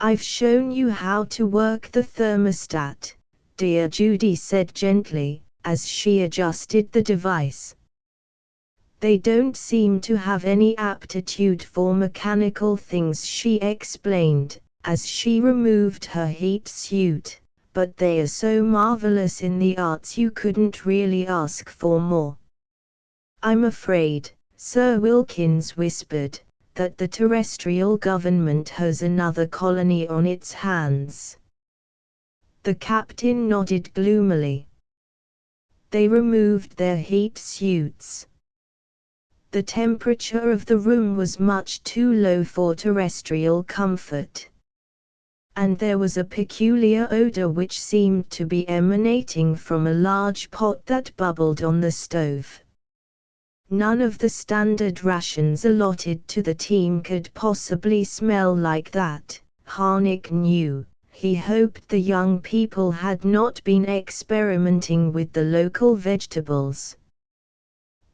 I've shown you how to work the thermostat, dear," Judy said gently, as she adjusted the device. "They don't seem to have any aptitude for mechanical things," she explained, as she removed her heat suit, "but they are so marvelous in the arts you couldn't really ask for more." "I'm afraid," Sir Wilkins whispered, "that the terrestrial government has another colony on its hands." The captain nodded gloomily. They removed their heat suits. The temperature of the room was much too low for terrestrial comfort. And there was a peculiar odor which seemed to be emanating from a large pot that bubbled on the stove. None of the standard rations allotted to the team could possibly smell like that, Harnick knew. He hoped the young people had not been experimenting with the local vegetables.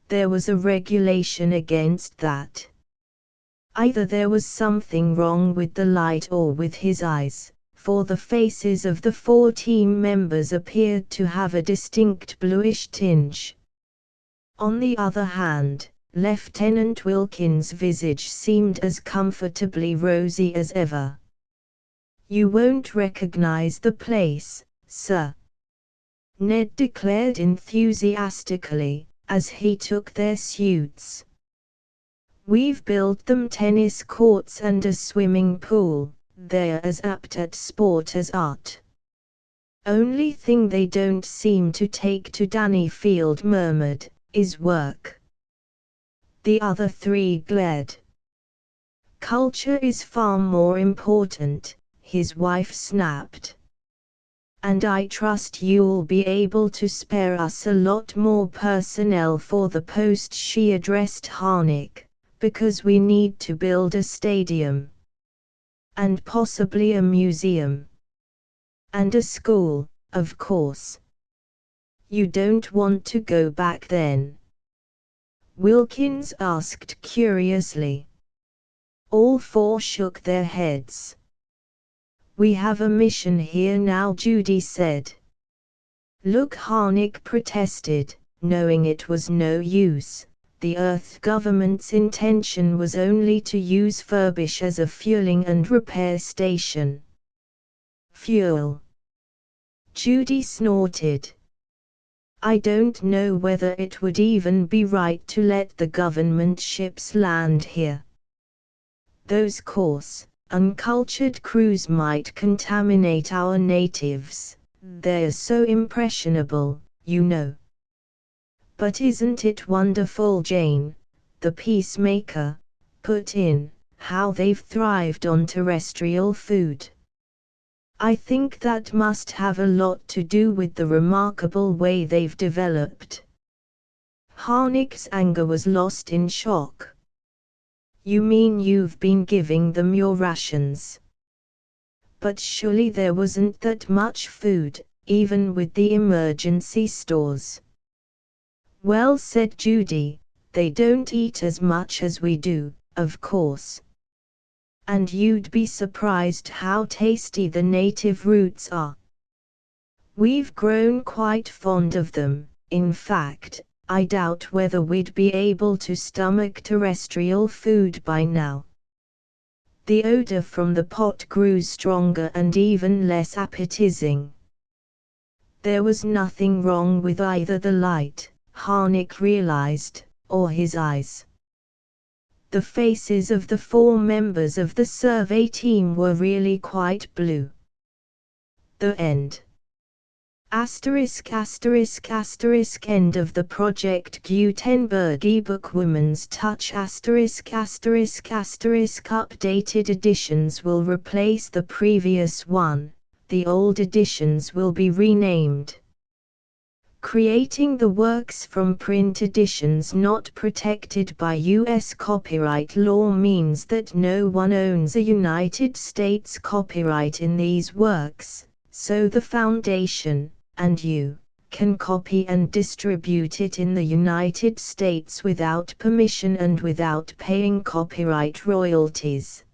There was a regulation against that. Either there was something wrong with the light or with his eyes, for the faces of the 4 team members appeared to have a distinct bluish tinge. On the other hand, Lieutenant Wilkins' visage seemed as comfortably rosy as ever. "You won't recognize the place, sir," Ned declared enthusiastically, as he took their suits. "We've built them tennis courts and a swimming pool. They're as apt at sport as art." "Only thing they don't seem to take to," Danny Field murmured, "is work." The other 3 glared. "Culture is far more important," his wife snapped. "And I trust you'll be able to spare us a lot more personnel for the post," she addressed Harnick, "because we need to build a stadium. And possibly a museum. And a school, of course." "You don't want to go back then?" Wilkins asked curiously. All 4 shook their heads. "We have a mission here now," Judy said. "Look," Harnick protested, knowing it was no use. The Earth government's intention was only to use Furbish as a fueling and repair station. "Fuel?" Judy snorted. "I don't know whether it would even be right to let the government ships land here. Those coarse, uncultured crews might contaminate our natives. They're so impressionable, you know." "But isn't it wonderful," Jane, the peacemaker, put in, "how they've thrived on terrestrial food? I think that must have a lot to do with the remarkable way they've developed." Harnick's anger was lost in shock. "You mean you've been giving them your rations? But surely there wasn't that much food, even with the emergency stores." "Well," said Judy, "they don't eat as much as we do, of course. And you'd be surprised how tasty the native roots are. We've grown quite fond of them. In fact, I doubt whether we'd be able to stomach terrestrial food by now." The odor from the pot grew stronger and even less appetizing. There was nothing wrong with either the light, Harnick realized, or his eyes. The faces of the 4 members of the survey team were really quite blue. The end. ****** End of the Project Gutenberg ebook Woman's Touch ****** Updated editions will replace the previous one, the old editions will be renamed. Creating the works from print editions not protected by U.S. copyright law means that no one owns a United States copyright in these works, so the Foundation, and you, can copy and distribute it in the United States without permission and without paying copyright royalties.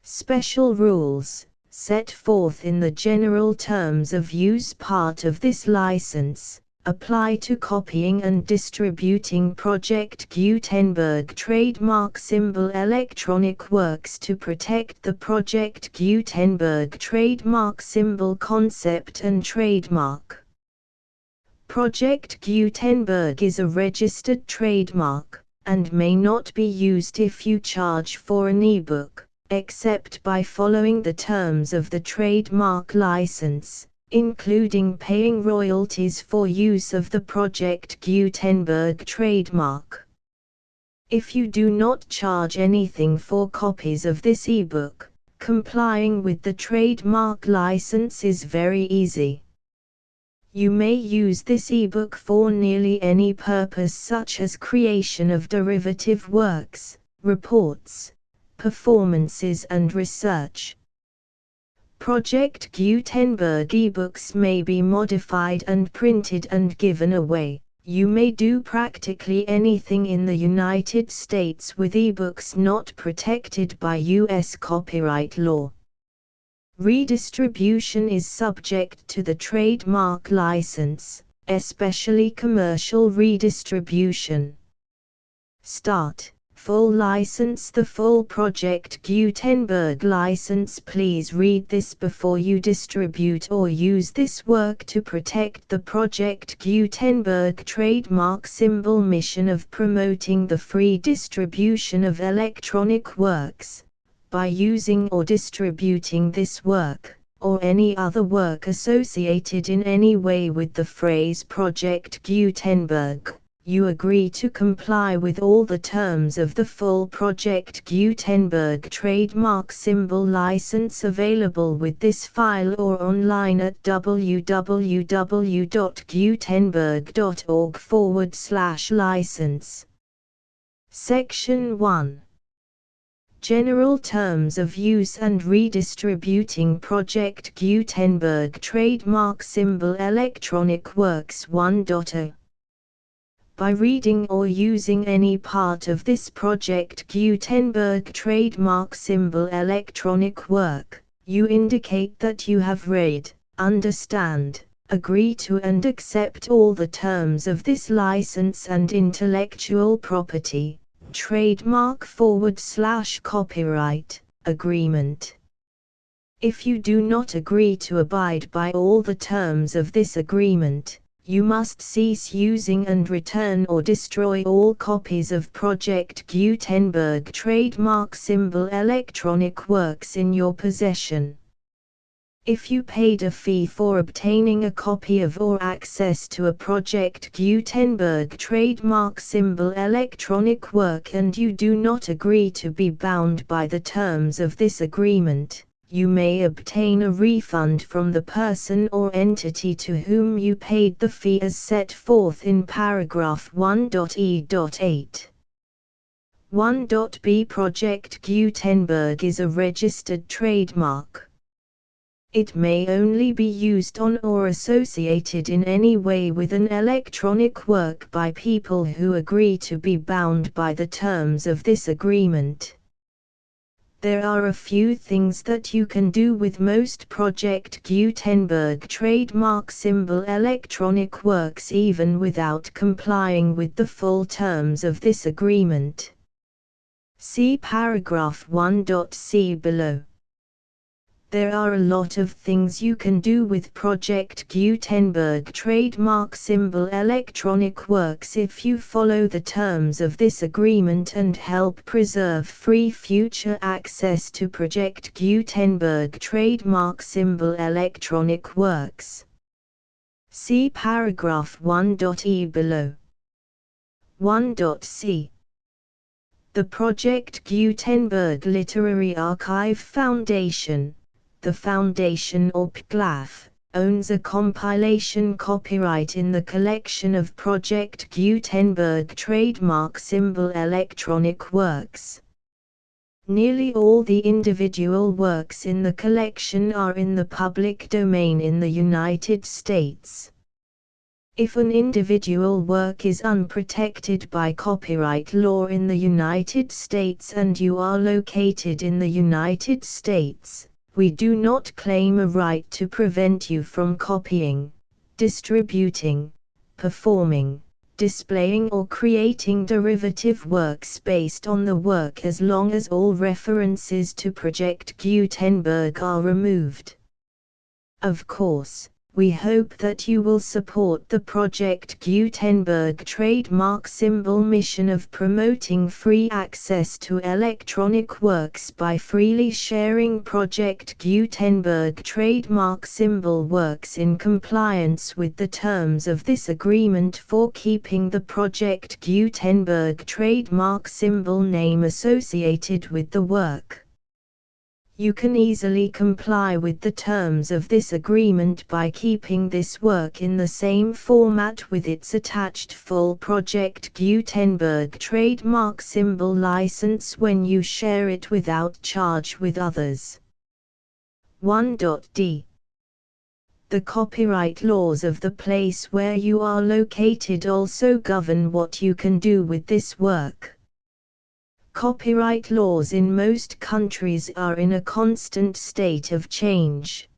Special rules, set forth in the general terms of use part of this license, apply to copying and distributing Project Gutenberg trademark symbol electronic works to protect the Project Gutenberg trademark symbol concept and trademark. Project Gutenberg is a registered trademark, and may not be used if you charge for an ebook, except by following the terms of the trademark license, including paying royalties for use of the Project Gutenberg trademark. If you do not charge anything for copies of this ebook, complying with the trademark license is very easy. You may use this ebook for nearly any purpose such as creation of derivative works, reports, performances and research. Project Gutenberg ebooks may be modified and printed and given away. You may do practically anything in the United States with ebooks not protected by U.S. copyright law. Redistribution is subject to the trademark license, especially commercial redistribution. Start. Full license. The full Project Gutenberg license. Please read this before you distribute or use this work to protect the Project Gutenberg trademark symbol mission of promoting the free distribution of electronic works, by using or distributing this work, or any other work associated in any way with the phrase Project Gutenberg. You agree to comply with all the terms of the full Project Gutenberg trademark symbol license available with this file or online at www.gutenberg.org/license. Section 1. General Terms of Use and Redistributing Project Gutenberg Trademark Symbol Electronic Works 1.0. By reading or using any part of this Project Gutenberg trademark symbol electronic work, you indicate that you have read, understand, agree to and accept all the terms of this license and intellectual property, trademark/copyright, agreement. If you do not agree to abide by all the terms of this agreement, you must cease using and return or destroy all copies of Project Gutenberg trademark symbol electronic works in your possession. If you paid a fee for obtaining a copy of or access to a Project Gutenberg trademark symbol electronic work and you do not agree to be bound by the terms of this agreement, you may obtain a refund from the person or entity to whom you paid the fee as set forth in paragraph 1.e.8. 1.b. Project Gutenberg is a registered trademark. It may only be used on or associated in any way with an electronic work by people who agree to be bound by the terms of this agreement. There are a few things that you can do with most Project Gutenberg trademark symbol electronic works even without complying with the full terms of this agreement. See paragraph 1.c below. There are a lot of things you can do with Project Gutenberg trademark symbol electronic works if you follow the terms of this agreement and help preserve free future access to Project Gutenberg trademark symbol electronic works. See paragraph 1.e below. 1.c. The Project Gutenberg Literary Archive Foundation, the Foundation or PGLAF, owns a compilation copyright in the collection of Project Gutenberg trademark symbol electronic works. Nearly all the individual works in the collection are in the public domain in the United States. If an individual work is unprotected by copyright law in the United States and you are located in the United States, we do not claim a right to prevent you from copying, distributing, performing, displaying or creating derivative works based on the work as long as all references to Project Gutenberg are removed. Of course, we hope that you will support the Project Gutenberg trademark symbol mission of promoting free access to electronic works by freely sharing Project Gutenberg trademark symbol works in compliance with the terms of this agreement for keeping the Project Gutenberg trademark symbol name associated with the work. You can easily comply with the terms of this agreement by keeping this work in the same format with its attached full Project Gutenberg trademark symbol license when you share it without charge with others. 1.d. The copyright laws of the place where you are located also govern what you can do with this work. Copyright laws in most countries are in a constant state of change.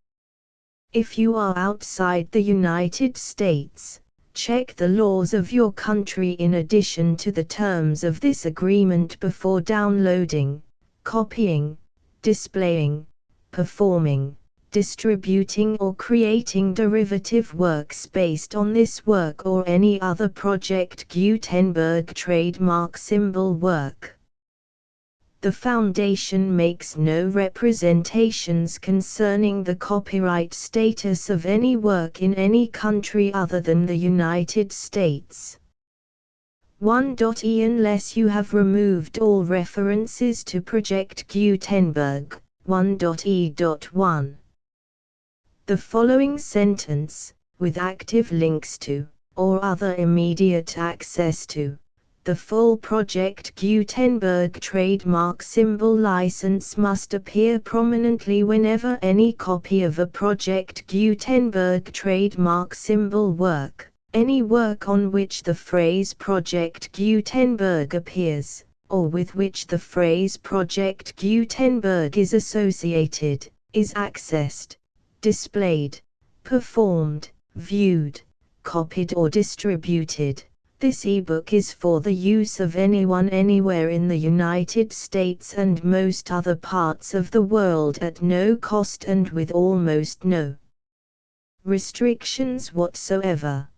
If you are outside the United States, check the laws of your country in addition to the terms of this agreement before downloading, copying, displaying, performing, distributing or creating derivative works based on this work or any other Project Gutenberg trademark symbol work. The Foundation makes no representations concerning the copyright status of any work in any country other than the United States. 1.e. Unless you have removed all references to Project Gutenberg, 1.e.1. The following sentence, with active links to, or other immediate access to, the full Project Gutenberg trademark symbol license must appear prominently whenever any copy of a Project Gutenberg trademark symbol work, any work on which the phrase Project Gutenberg appears, or with which the phrase Project Gutenberg is associated, is accessed, displayed, performed, viewed, copied or distributed. This ebook is for the use of anyone anywhere in the United States and most other parts of the world at no cost and with almost no restrictions whatsoever.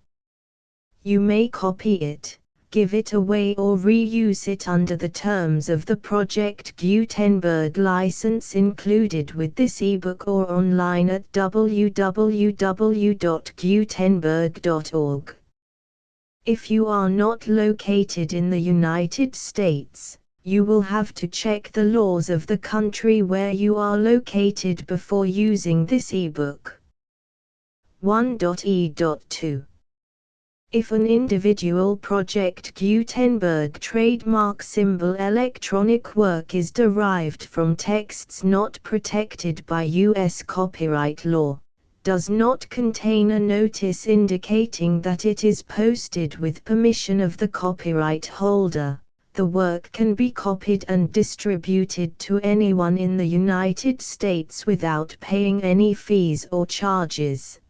You may copy it, give it away or reuse it under the terms of the Project Gutenberg license included with this ebook or online at www.gutenberg.org. If you are not located in the United States, you will have to check the laws of the country where you are located before using this ebook. 1.e.2. If an individual Project Gutenberg trademark symbol electronic work is derived from texts not protected by U.S. copyright law, does not contain a notice indicating that it is posted with permission of the copyright holder, the work can be copied and distributed to anyone in the United States without paying any fees or charges.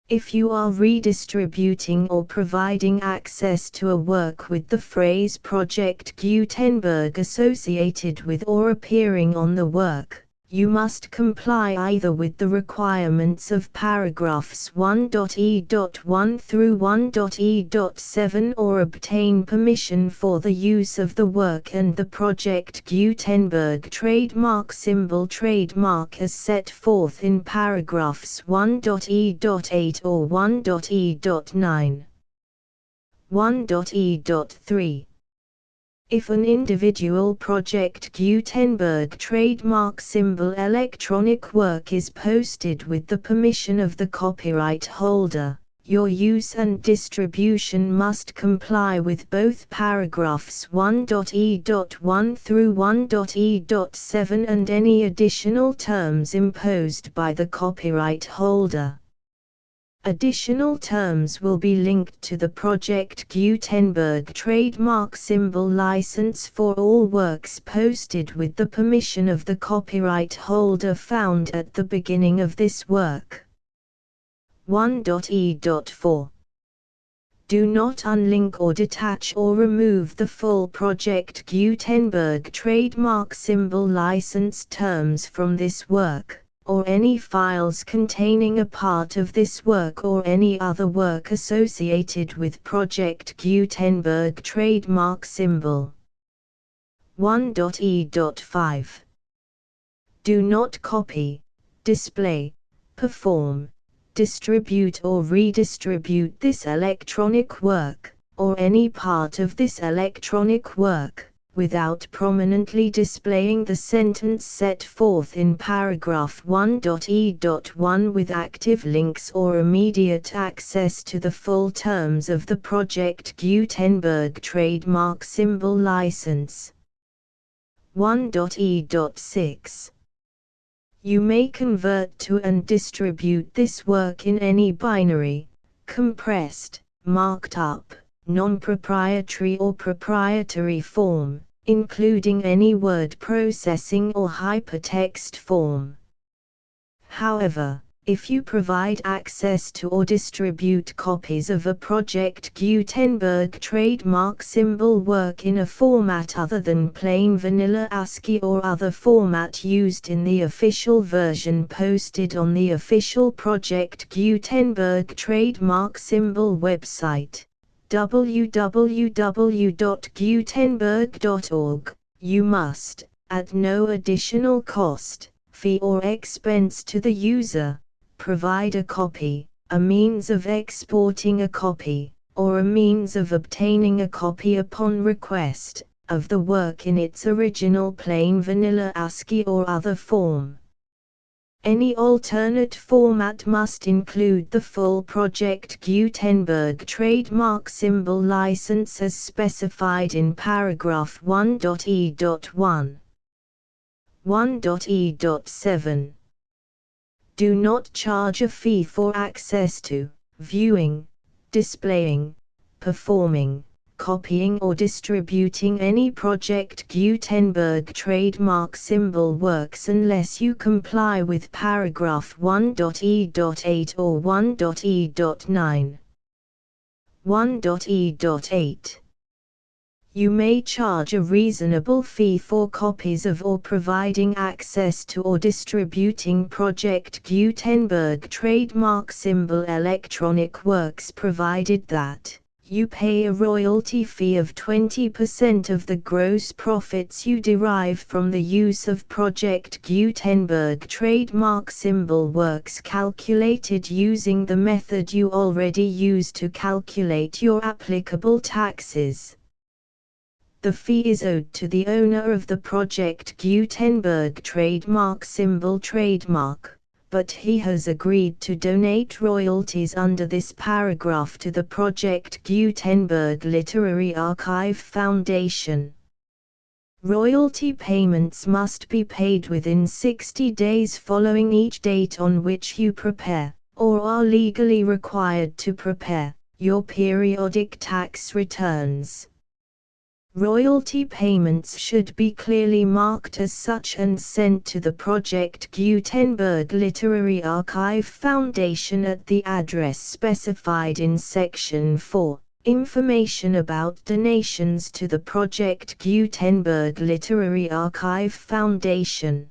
If you are redistributing or providing access to a work with the phrase Project Gutenberg associated with or appearing on the work, you must comply either with the requirements of paragraphs 1.e.1 through 1.e.7 or obtain permission for the use of the work and the Project Gutenberg trademark symbol trademark as set forth in paragraphs 1.e.8 or 1.e.9. 1.e.3. If an individual Project Gutenberg trademark symbol electronic work is posted with the permission of the copyright holder, your use and distribution must comply with both paragraphs 1.e.1 through 1.e.7 and any additional terms imposed by the copyright holder. Additional terms will be linked to the Project Gutenberg trademark symbol license for all works posted with the permission of the copyright holder found at the beginning of this work. 1.e.4 Do not unlink or detach or remove the full Project Gutenberg trademark symbol license terms from this work, or any files containing a part of this work or any other work associated with Project Gutenberg trademark symbol. 1.e.5 Do not copy, display, perform, distribute or redistribute this electronic work, or any part of this electronic work, without prominently displaying the sentence set forth in paragraph 1.e.1 with active links or immediate access to the full terms of the Project Gutenberg trademark symbol license. 1.e.6 You may convert to and distribute this work in any binary, compressed, marked up, non-proprietary or proprietary form, including any word processing or hypertext form. However, if you provide access to or distribute copies of a Project Gutenberg trademark symbol work in a format other than plain vanilla ASCII or other format used in the official version posted on the official Project Gutenberg trademark symbol website, www.gutenberg.org, you must, at no additional cost, fee or expense to the user, provide a copy, a means of exporting a copy, or a means of obtaining a copy upon request, of the work in its original plain vanilla ASCII or other form. Any alternate format must include the full Project Gutenberg trademark symbol license as specified in paragraph 1.e.1. 1.e.7 Do not charge a fee for access to, viewing, displaying, performing, copying or distributing any Project Gutenberg trademark symbol works unless you comply with paragraph 1.e.8 or 1.e.9. 1.e.8 You may charge a reasonable fee for copies of or providing access to or distributing Project Gutenberg trademark symbol electronic works provided that you pay a royalty fee of 20% of the gross profits you derive from the use of Project Gutenberg trademark symbol works calculated using the method you already use to calculate your applicable taxes. The fee is owed to the owner of the Project Gutenberg trademark symbol trademark, but he has agreed to donate royalties under this paragraph to the Project Gutenberg Literary Archive Foundation. Royalty payments must be paid within 60 days following each date on which you prepare, or are legally required to prepare, your periodic tax returns. Royalty payments should be clearly marked as such and sent to the Project Gutenberg Literary Archive Foundation at the address specified in Section 4, Information about donations to the Project Gutenberg Literary Archive Foundation.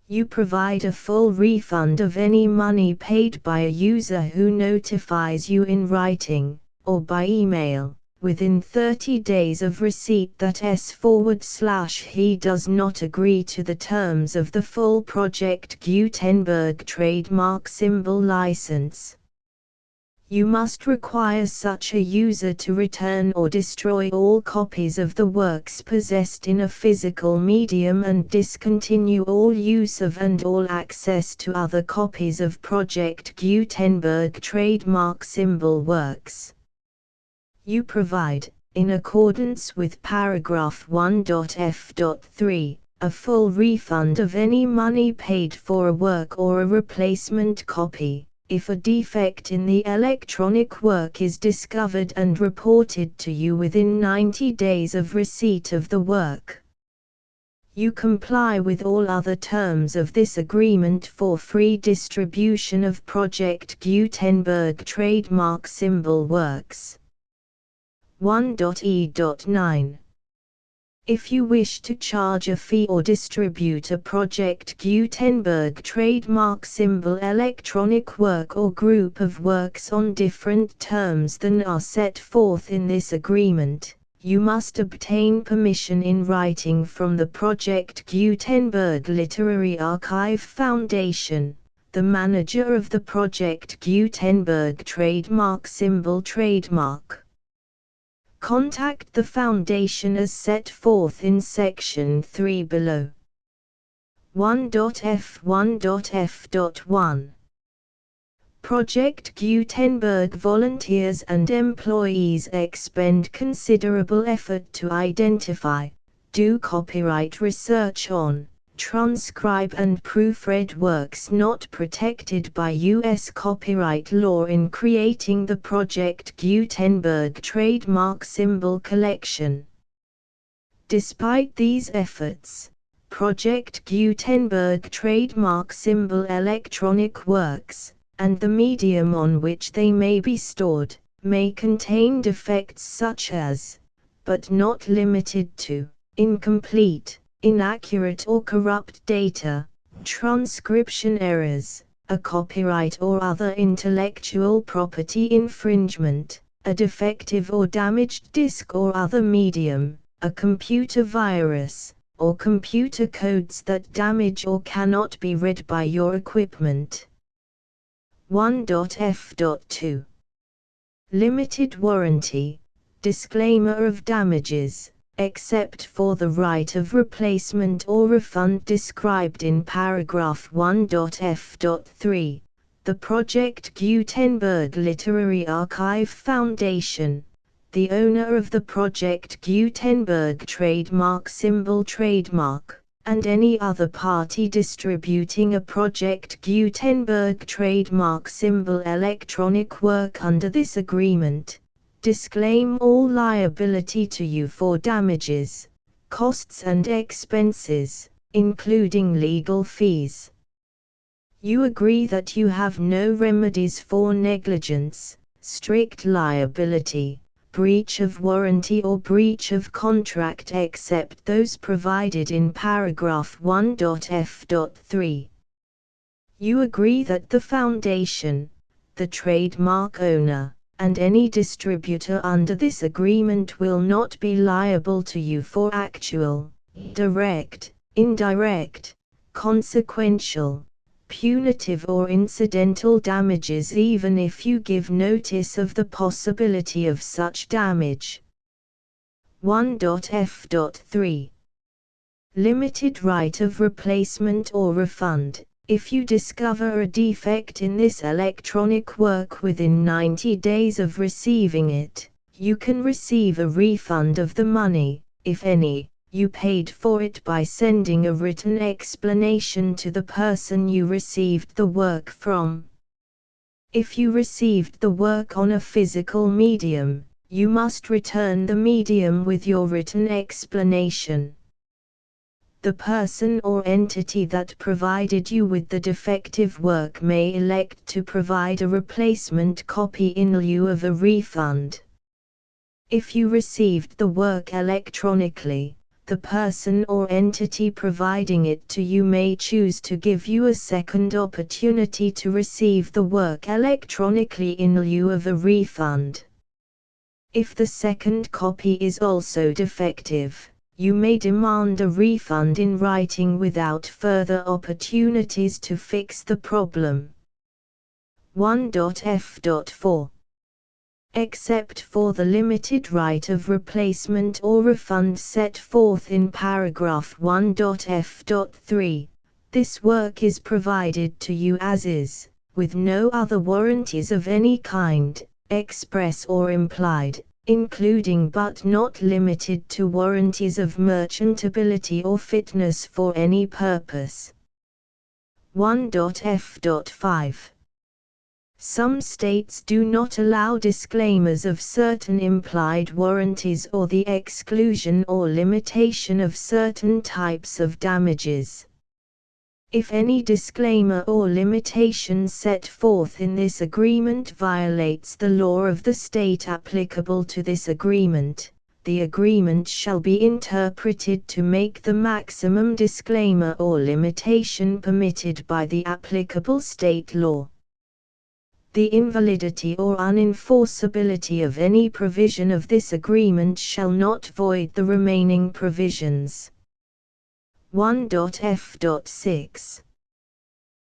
You provide a full refund of any money paid by a user who notifies you in writing, or by email, within 30 days of receipt that he does not agree to the terms of the full Project Gutenberg trademark symbol license. You must require such a user to return or destroy all copies of the works possessed in a physical medium and discontinue all use of and all access to other copies of Project Gutenberg trademark symbol works. You provide, in accordance with paragraph 1.f.3, a full refund of any money paid for a work or a replacement copy, if a defect in the electronic work is discovered and reported to you within 90 days of receipt of the work. You comply with all other terms of this agreement for free distribution of Project Gutenberg trademark symbol works. 1.e.9. If you wish to charge a fee or distribute a Project Gutenberg trademark symbol electronic work or group of works on different terms than are set forth in this agreement, you must obtain permission in writing from the Project Gutenberg Literary Archive Foundation, the manager of the Project Gutenberg trademark symbol trademark. Contact the Foundation as set forth in Section 3 below. 1.f1.f.1 Project Gutenberg volunteers and employees expend considerable effort to identify, do copyright research on, transcribe and proofread works not protected by U.S. copyright law in creating the Project Gutenberg trademark symbol collection. Despite these efforts, Project Gutenberg trademark symbol electronic works, and the medium on which they may be stored, may contain defects such as, but not limited to, incomplete, inaccurate or corrupt data, transcription errors, a copyright or other intellectual property infringement, a defective or damaged disk or other medium, a computer virus, or computer codes that damage or cannot be read by your equipment. 1.f.2 Limited warranty, disclaimer of damages, except for the right of replacement or refund described in paragraph 1.f.3, the Project Gutenberg Literary Archive Foundation, the owner of the Project Gutenberg trademark symbol trademark, and any other party distributing a Project Gutenberg trademark symbol electronic work under this agreement, disclaim all liability to you for damages, costs and expenses, including legal fees. You agree that you have no remedies for negligence, strict liability, breach of warranty or breach of contract except those provided in paragraph 1.f.3. You agree that the Foundation, the trademark owner, and any distributor under this agreement will not be liable to you for actual, direct, indirect, consequential, punitive or incidental damages even if you give notice of the possibility of such damage. 1.f.3 Limited right of replacement or refund. If you discover a defect in this electronic work within 90 days of receiving it, you can receive a refund of the money, if any, you paid for it by sending a written explanation to the person you received the work from. If you received the work on a physical medium, you must return the medium with your written explanation. The person or entity that provided you with the defective work may elect to provide a replacement copy in lieu of a refund. If you received the work electronically, the person or entity providing it to you may choose to give you a second opportunity to receive the work electronically in lieu of a refund. If the second copy is also defective, you may demand a refund in writing without further opportunities to fix the problem. 1.f.4 except for the limited right of replacement or refund set forth in paragraph 1.f.3. This work is provided to you as is, with no other warranties of any kind, express or implied, including but not limited to warranties of merchantability or fitness for any purpose. 1.f.5. Some states do not allow disclaimers of certain implied warranties or the exclusion or limitation of certain types of damages. If any disclaimer or limitation set forth in this agreement violates the law of the state applicable to this agreement, the agreement shall be interpreted to make the maximum disclaimer or limitation permitted by the applicable state law. The invalidity or unenforceability of any provision of this agreement shall not void the remaining provisions. 1.f.6.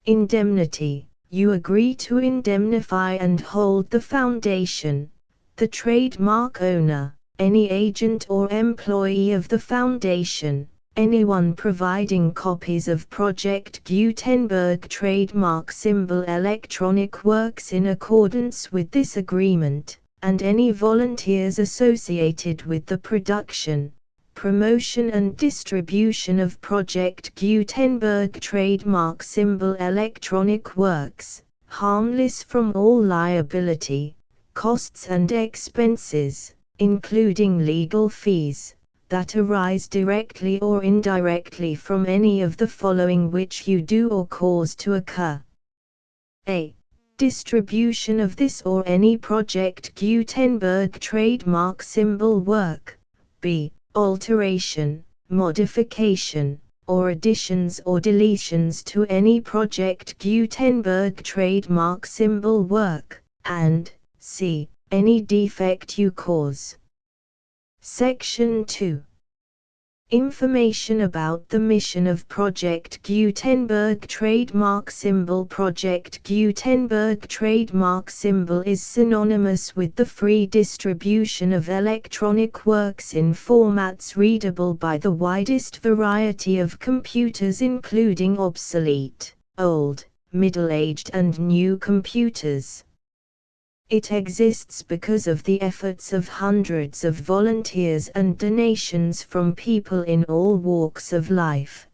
Indemnity. You agree to indemnify and hold the foundation, the trademark owner, any agent or employee of the foundation, anyone providing copies of Project Gutenberg trademark symbol electronic works in accordance with this agreement, and any volunteers associated with the production, promotion and distribution of Project Gutenberg trademark symbol electronic works, harmless from all liability, costs and expenses, including legal fees, that arise directly or indirectly from any of the following which you do or cause to occur. A. Distribution of this or any Project Gutenberg trademark symbol work. B. Alteration, modification, or additions or deletions to any Project Gutenberg trademark symbol work, and C. Any defect you cause. Section 2. Information about the mission of Project Gutenberg trademark symbol. Project Gutenberg trademark symbol is synonymous with the free distribution of electronic works in formats readable by the widest variety of computers, including obsolete, old, middle-aged and new computers. It exists because of the efforts of hundreds of volunteers and donations from people in all walks of life.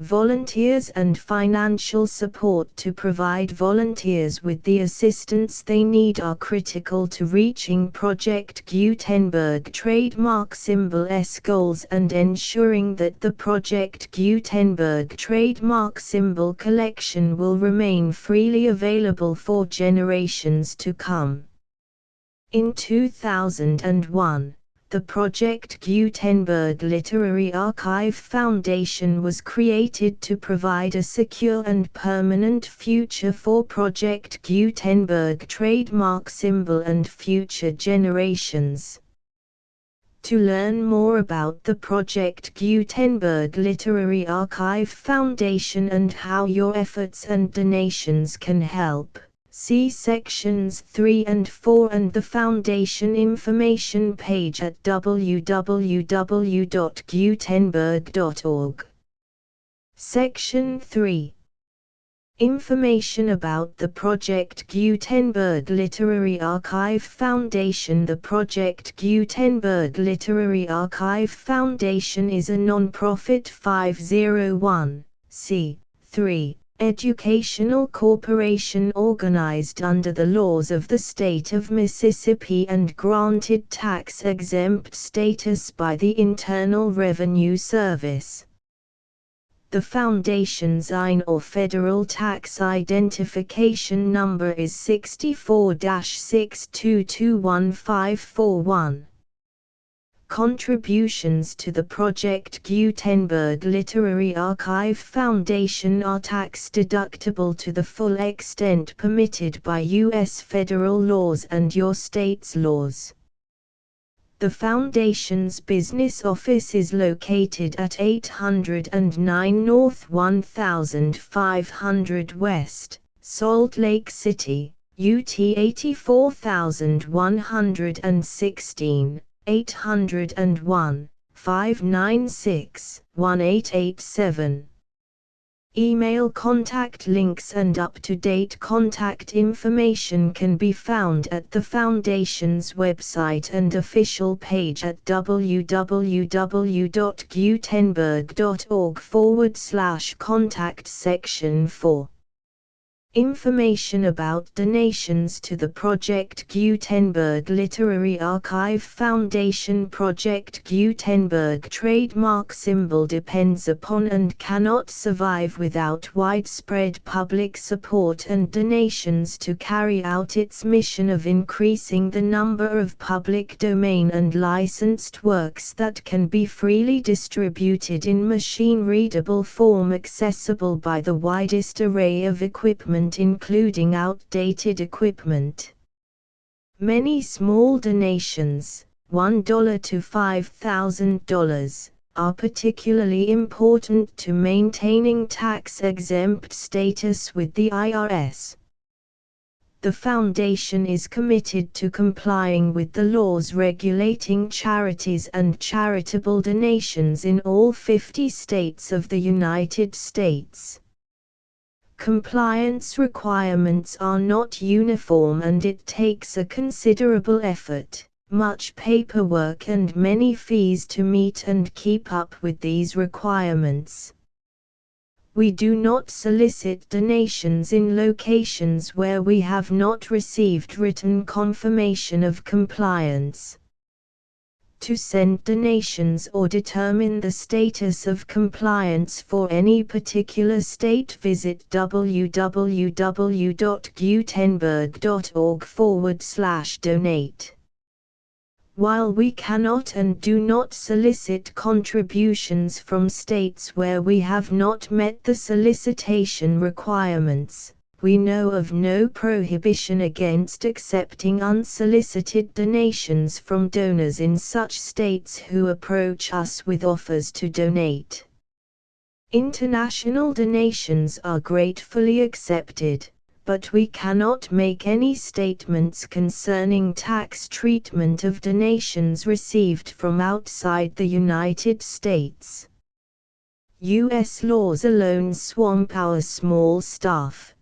Volunteers and financial support to provide volunteers with the assistance they need are critical to reaching Project Gutenberg trademark symbol's goals and ensuring that the Project Gutenberg trademark symbol collection will remain freely available for generations to come. In 2001, the Project Gutenberg Literary Archive Foundation was created to provide a secure and permanent future for Project Gutenberg trademark symbol and future generations. To learn more about the Project Gutenberg Literary Archive Foundation and how your efforts and donations can help, see sections 3 and 4 and the Foundation information page at www.gutenberg.org. Section 3. Information about the Project Gutenberg Literary Archive Foundation. The Project Gutenberg Literary Archive Foundation is a non-profit 501(c)(3) educational corporation organized under the laws of the state of Mississippi and granted tax-exempt status by the Internal Revenue Service. The Foundation's IN or Federal Tax Identification Number is 64-6221541. Contributions to the Project Gutenberg Literary Archive Foundation are tax-deductible to the full extent permitted by U.S. federal laws and your state's laws. The Foundation's business office is located at 809 North 1500 West, Salt Lake City, UT 84116, 801, 596, 1887. Email contact links and up-to-date contact information can be found at the Foundation's website and official page at www.gutenberg.org/contact section 4. Information about donations to the Project Gutenberg Literary Archive Foundation. Project Gutenberg trademark symbol depends upon and cannot survive without widespread public support and donations to carry out its mission of increasing the number of public domain and licensed works that can be freely distributed in machine-readable form accessible by the widest array of equipment including outdated equipment. Many small donations, $1 to $5,000, are particularly important to maintaining tax-exempt status with the IRS. The Foundation is committed to complying with the laws regulating charities and charitable donations in all 50 states of the United States. Compliance requirements are not uniform and it takes a considerable effort, much paperwork and many fees to meet and keep up with these requirements. We do not solicit donations in locations where we have not received written confirmation of compliance. To send donations or determine the status of compliance for any particular state, visit www.gutenberg.org/donate. While we cannot and do not solicit contributions from states where we have not met the solicitation requirements, we know of no prohibition against accepting unsolicited donations from donors in such states who approach us with offers to donate. International donations are gratefully accepted, but we cannot make any statements concerning tax treatment of donations received from outside the United States. U.S. laws alone swamp our small staff.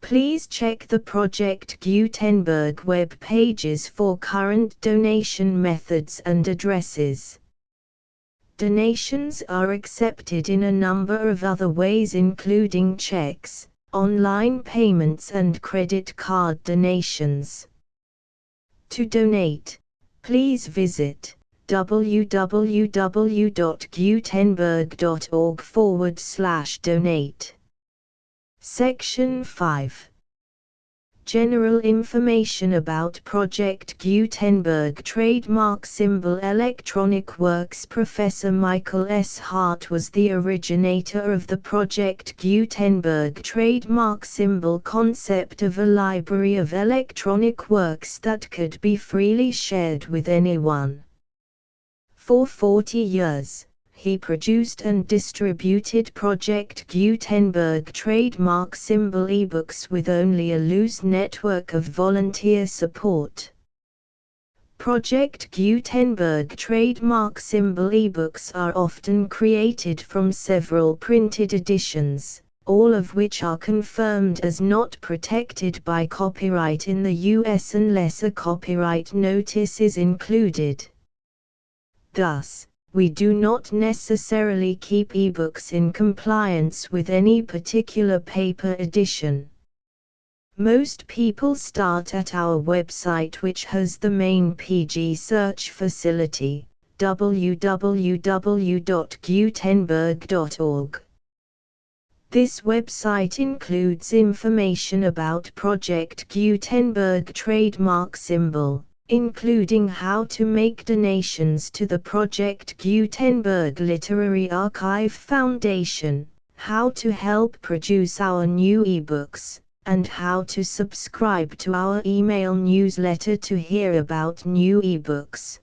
Please check the Project Gutenberg web pages for current donation methods and addresses. Donations are accepted in a number of other ways including checks, online payments and credit card donations. To donate, please visit www.gutenberg.org/donate. Section 5. General information about Project Gutenberg trademark symbol electronic works. Professor Michael S. Hart was the originator of the Project Gutenberg trademark symbol concept of a library of electronic works that could be freely shared with anyone. For 40 years, he produced and distributed Project Gutenberg trademark symbol ebooks with only a loose network of volunteer support. Project Gutenberg trademark symbol ebooks are often created from several printed editions, all of which are confirmed as not protected by copyright in the US unless a copyright notice is included. Thus, we do not necessarily keep ebooks in compliance with any particular paper edition. Most people start at our website, which has the main PG search facility, www.gutenberg.org. This website includes information about Project Gutenberg trademark symbol, including how to make donations to the Project Gutenberg Literary Archive Foundation, how to help produce our new ebooks, and how to subscribe to our email newsletter to hear about new ebooks.